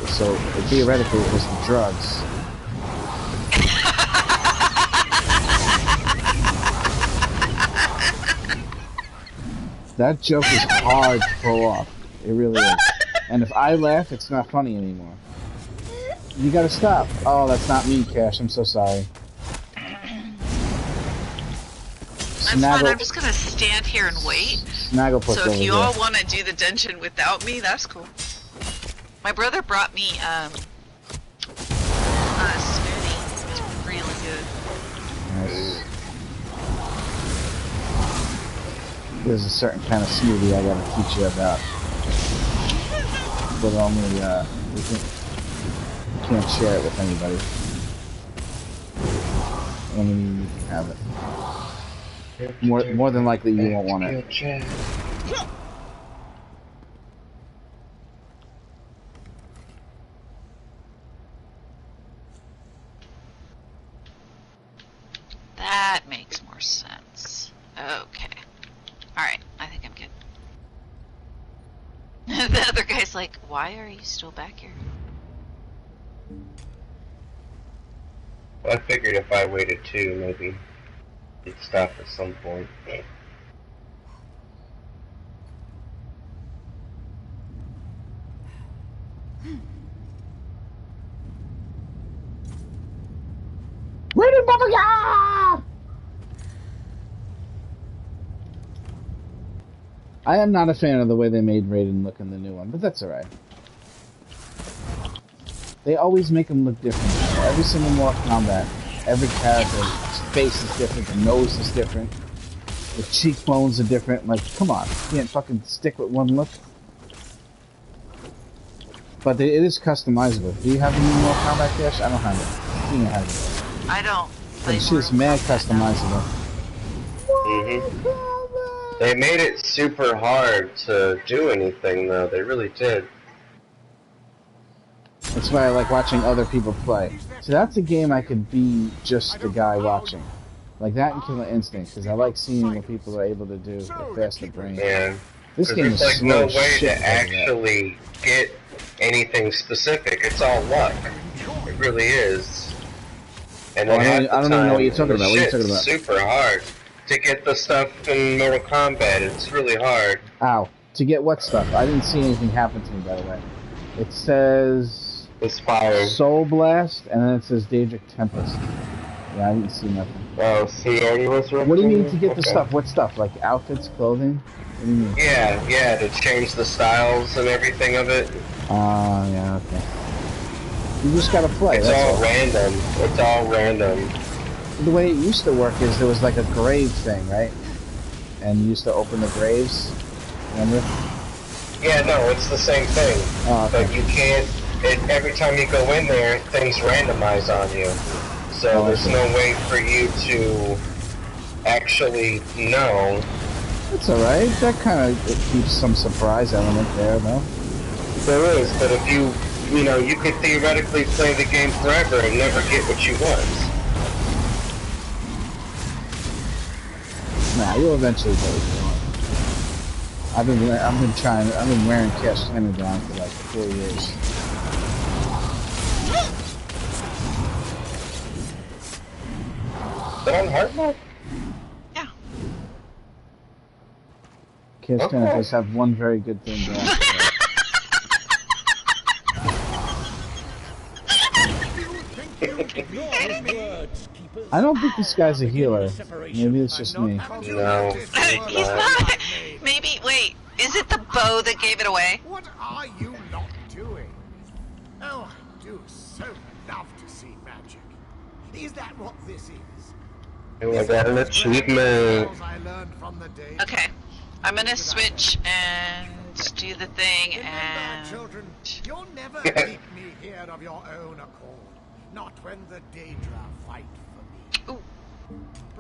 So theoretically it was the drugs. That joke is hard to pull off. It really is. And if I laugh, it's not funny anymore. You gotta stop. Oh, that's not me, Cash. I'm so sorry.
That's fine. I'm just gonna stand here and wait.
Snagglepuss
So if you
over
all
there.
want to do the dungeon without me, that's cool. My brother brought me a smoothie. It's really good.
Nice. There's a certain kind of smoothie I gotta teach you about. But only, you can't share it with anybody. Only you can have it. More than likely you won't want it.
That makes more sense. Okay. Alright, I think I'm good. The other guy's like, why are you still back here?
I figured if I waited too, maybe it'd stop at some point.
Raiden Baba! I am not a fan of the way they made Raiden look in the new one, but that's alright. They always make him look different. Every single Mortal Kombat, every character's face is different, the nose is different, the cheekbones are different. Like, come on, you can't fucking stick with one look. But it is customizable. Do you have the new Mortal Kombat Cash? I don't have it. You have it.
I don't.
And she's mad customizable.
They made it super hard to do anything, though. They really did.
That's why I like watching other people play. So that's a game I could be just the guy watching. Like that and Killer Instinct, because I like seeing what people are able to do with faster brain.
Yeah.
This game is
there's like
slow
no
as
way
shit
to actually get anything specific. It's all luck. It really is. And
Well,
then
I don't even know what you're talking about. What are you
shit's
talking about?
super hard. To get the stuff in Mortal Kombat, it's really hard.
Ow. To get what stuff? I didn't see anything happen to me, by the way. It says...
It's fire.
Soul Blast, and then it says Daedric Tempest. Yeah, I didn't see nothing.
Oh, see, are you listening?
What do you mean to get the stuff? What stuff? Like outfits, clothing? What do you mean?
Yeah, to change the styles and everything of it.
Yeah, okay. You just gotta play.
It's
that's
all random. It's all random.
The way it used to work is there was like a grave thing, right? And you used to open the graves. Remember?
Yeah, no, it's the same thing.
Oh, okay.
But you can't. Every time you go in there, things randomize on you. So there's no way for you to actually know.
That's alright. That kind of keeps some surprise element there, though.
There is, but if you know, you could theoretically play the game forever and never get what you want.
Nah, you'll eventually get what you want. I've been wearing Cash Slammer down for like 4 years.
But on hard mode?
Yeah.
Cash Slammer does have one very good thing going for it. I don't think this guy's a healer. Maybe it's just me.
No.
He's not. Maybe, wait, is it the bow that gave it away?
What are you not doing? Oh, I do so love to see magic. Is that what this is?
Oh, I got an achievement.
Okay, I'm gonna switch and do the thing and...
Children, you'll never meet me here of your own accord. Not when the Daedra fight for me.
Ooh.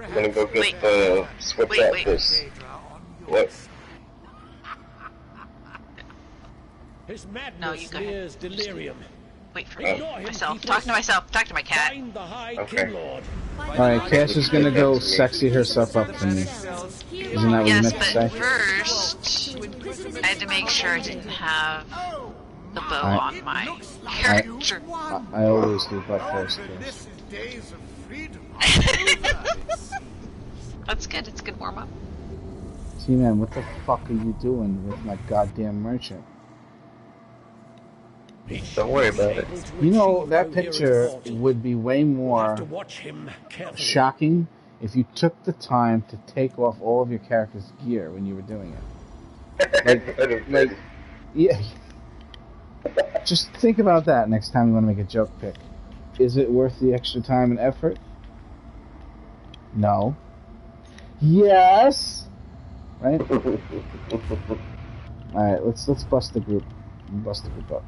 I'm gonna go get the switch out this. What?
His
No,
madness
you go ahead.
smears delirium.
Wait for
Ignore him,
myself.
keepers.
Talk to myself. Talk to my cat.
Find the High
Okay.
Kinlord.
Alright, Cash is gonna go sexy herself up to me. Isn't that what you
Yes,
meant to
but
say?
first, I had to make sure I didn't have the bow
I-
on my character.
I always do butt first, Cash.
This is days of freedom.
That's good. It's a good warm up.
T-Man, what the fuck are you doing with my goddamn merchant?
Don't worry about it.
You know, that picture would be way more
To watch him carefully.
shocking if you took the time to take off all of your character's gear when you were doing it. Like, yeah. Just think about that next time you want to make a joke pic. Is it worth the extra time and effort? No. Yes. Right. All right. Let's bust the group. Bust the group up.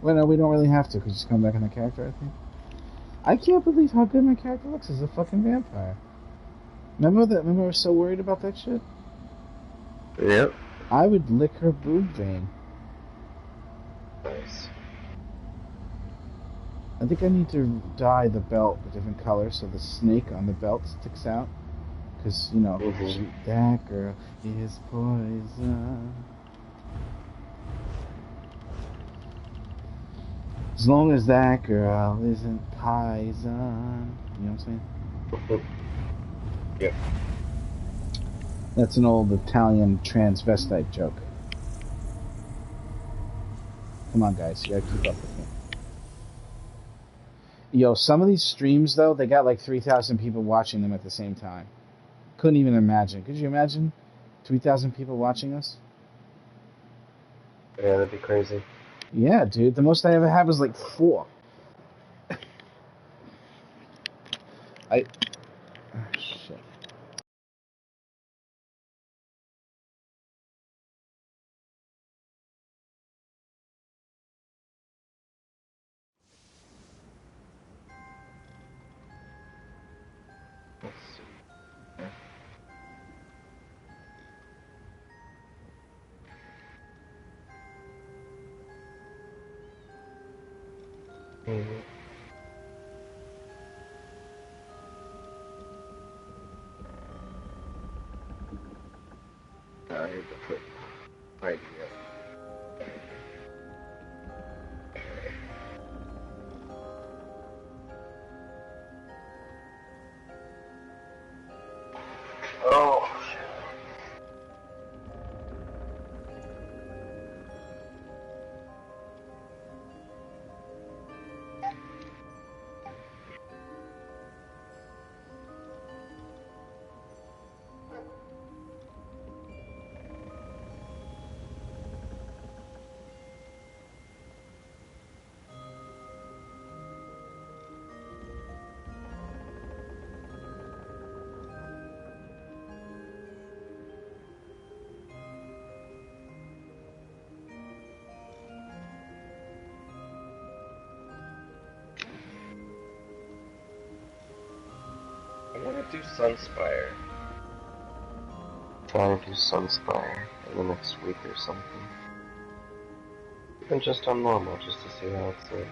Well, no, we don't really have to, because just come back on the character, I think. I can't believe how good my character looks as a fucking vampire. Remember I was so worried about that shit?
Yep.
I would lick her boob vein.
Nice.
I think I need to dye the belt a different color so the snake on the belt sticks out. Because, you know, that girl is poison. As long as that girl isn't poison. You know what I'm saying?
Yep.
That's an old Italian transvestite joke. Come on, guys. You gotta keep up with me. Yo, some of these streams, though, they got like 3,000 people watching them at the same time. Couldn't even imagine. Could you imagine 3,000 people watching us?
Yeah, that'd be crazy.
Yeah, dude. The most I ever had was like 4. Oh, shit.
Mm-hmm. I need to put Heidi up. Oh. I want to do Sunspire. Try to do Sunspire in the next week or something. Even just on normal, just to see how it's like.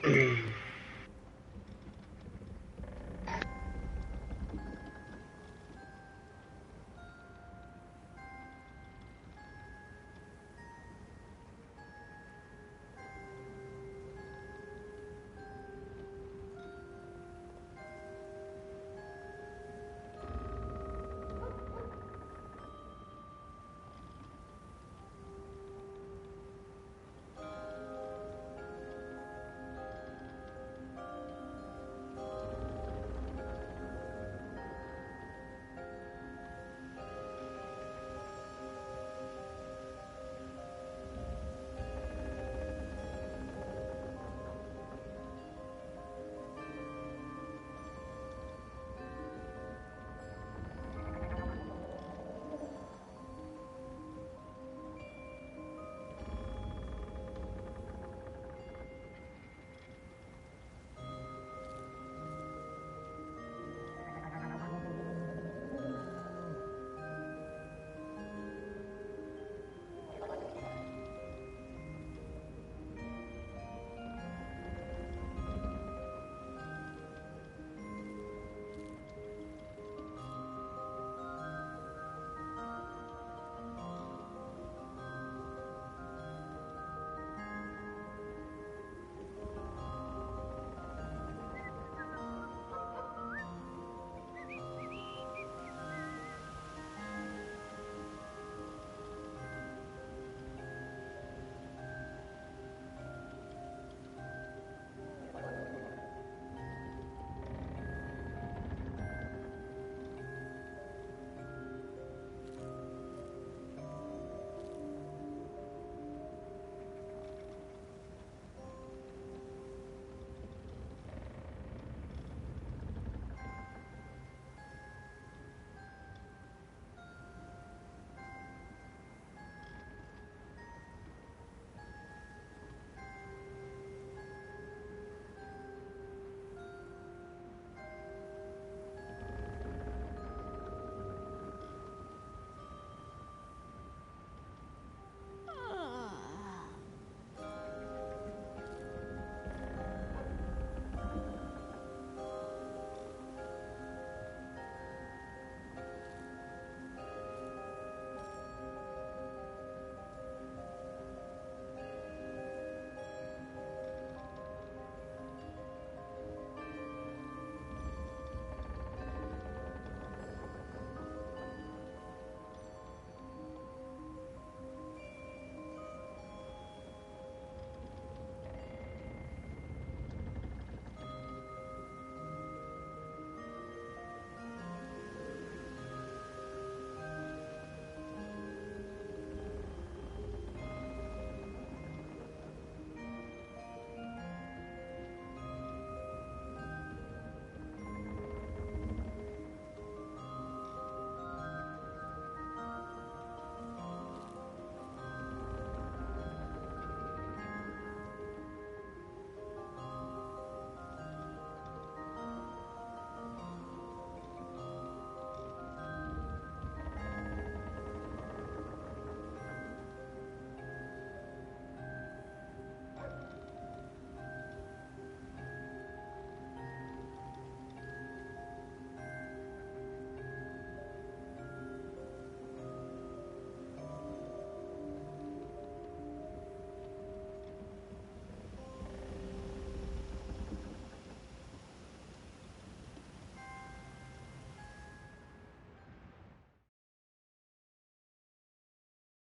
Mm.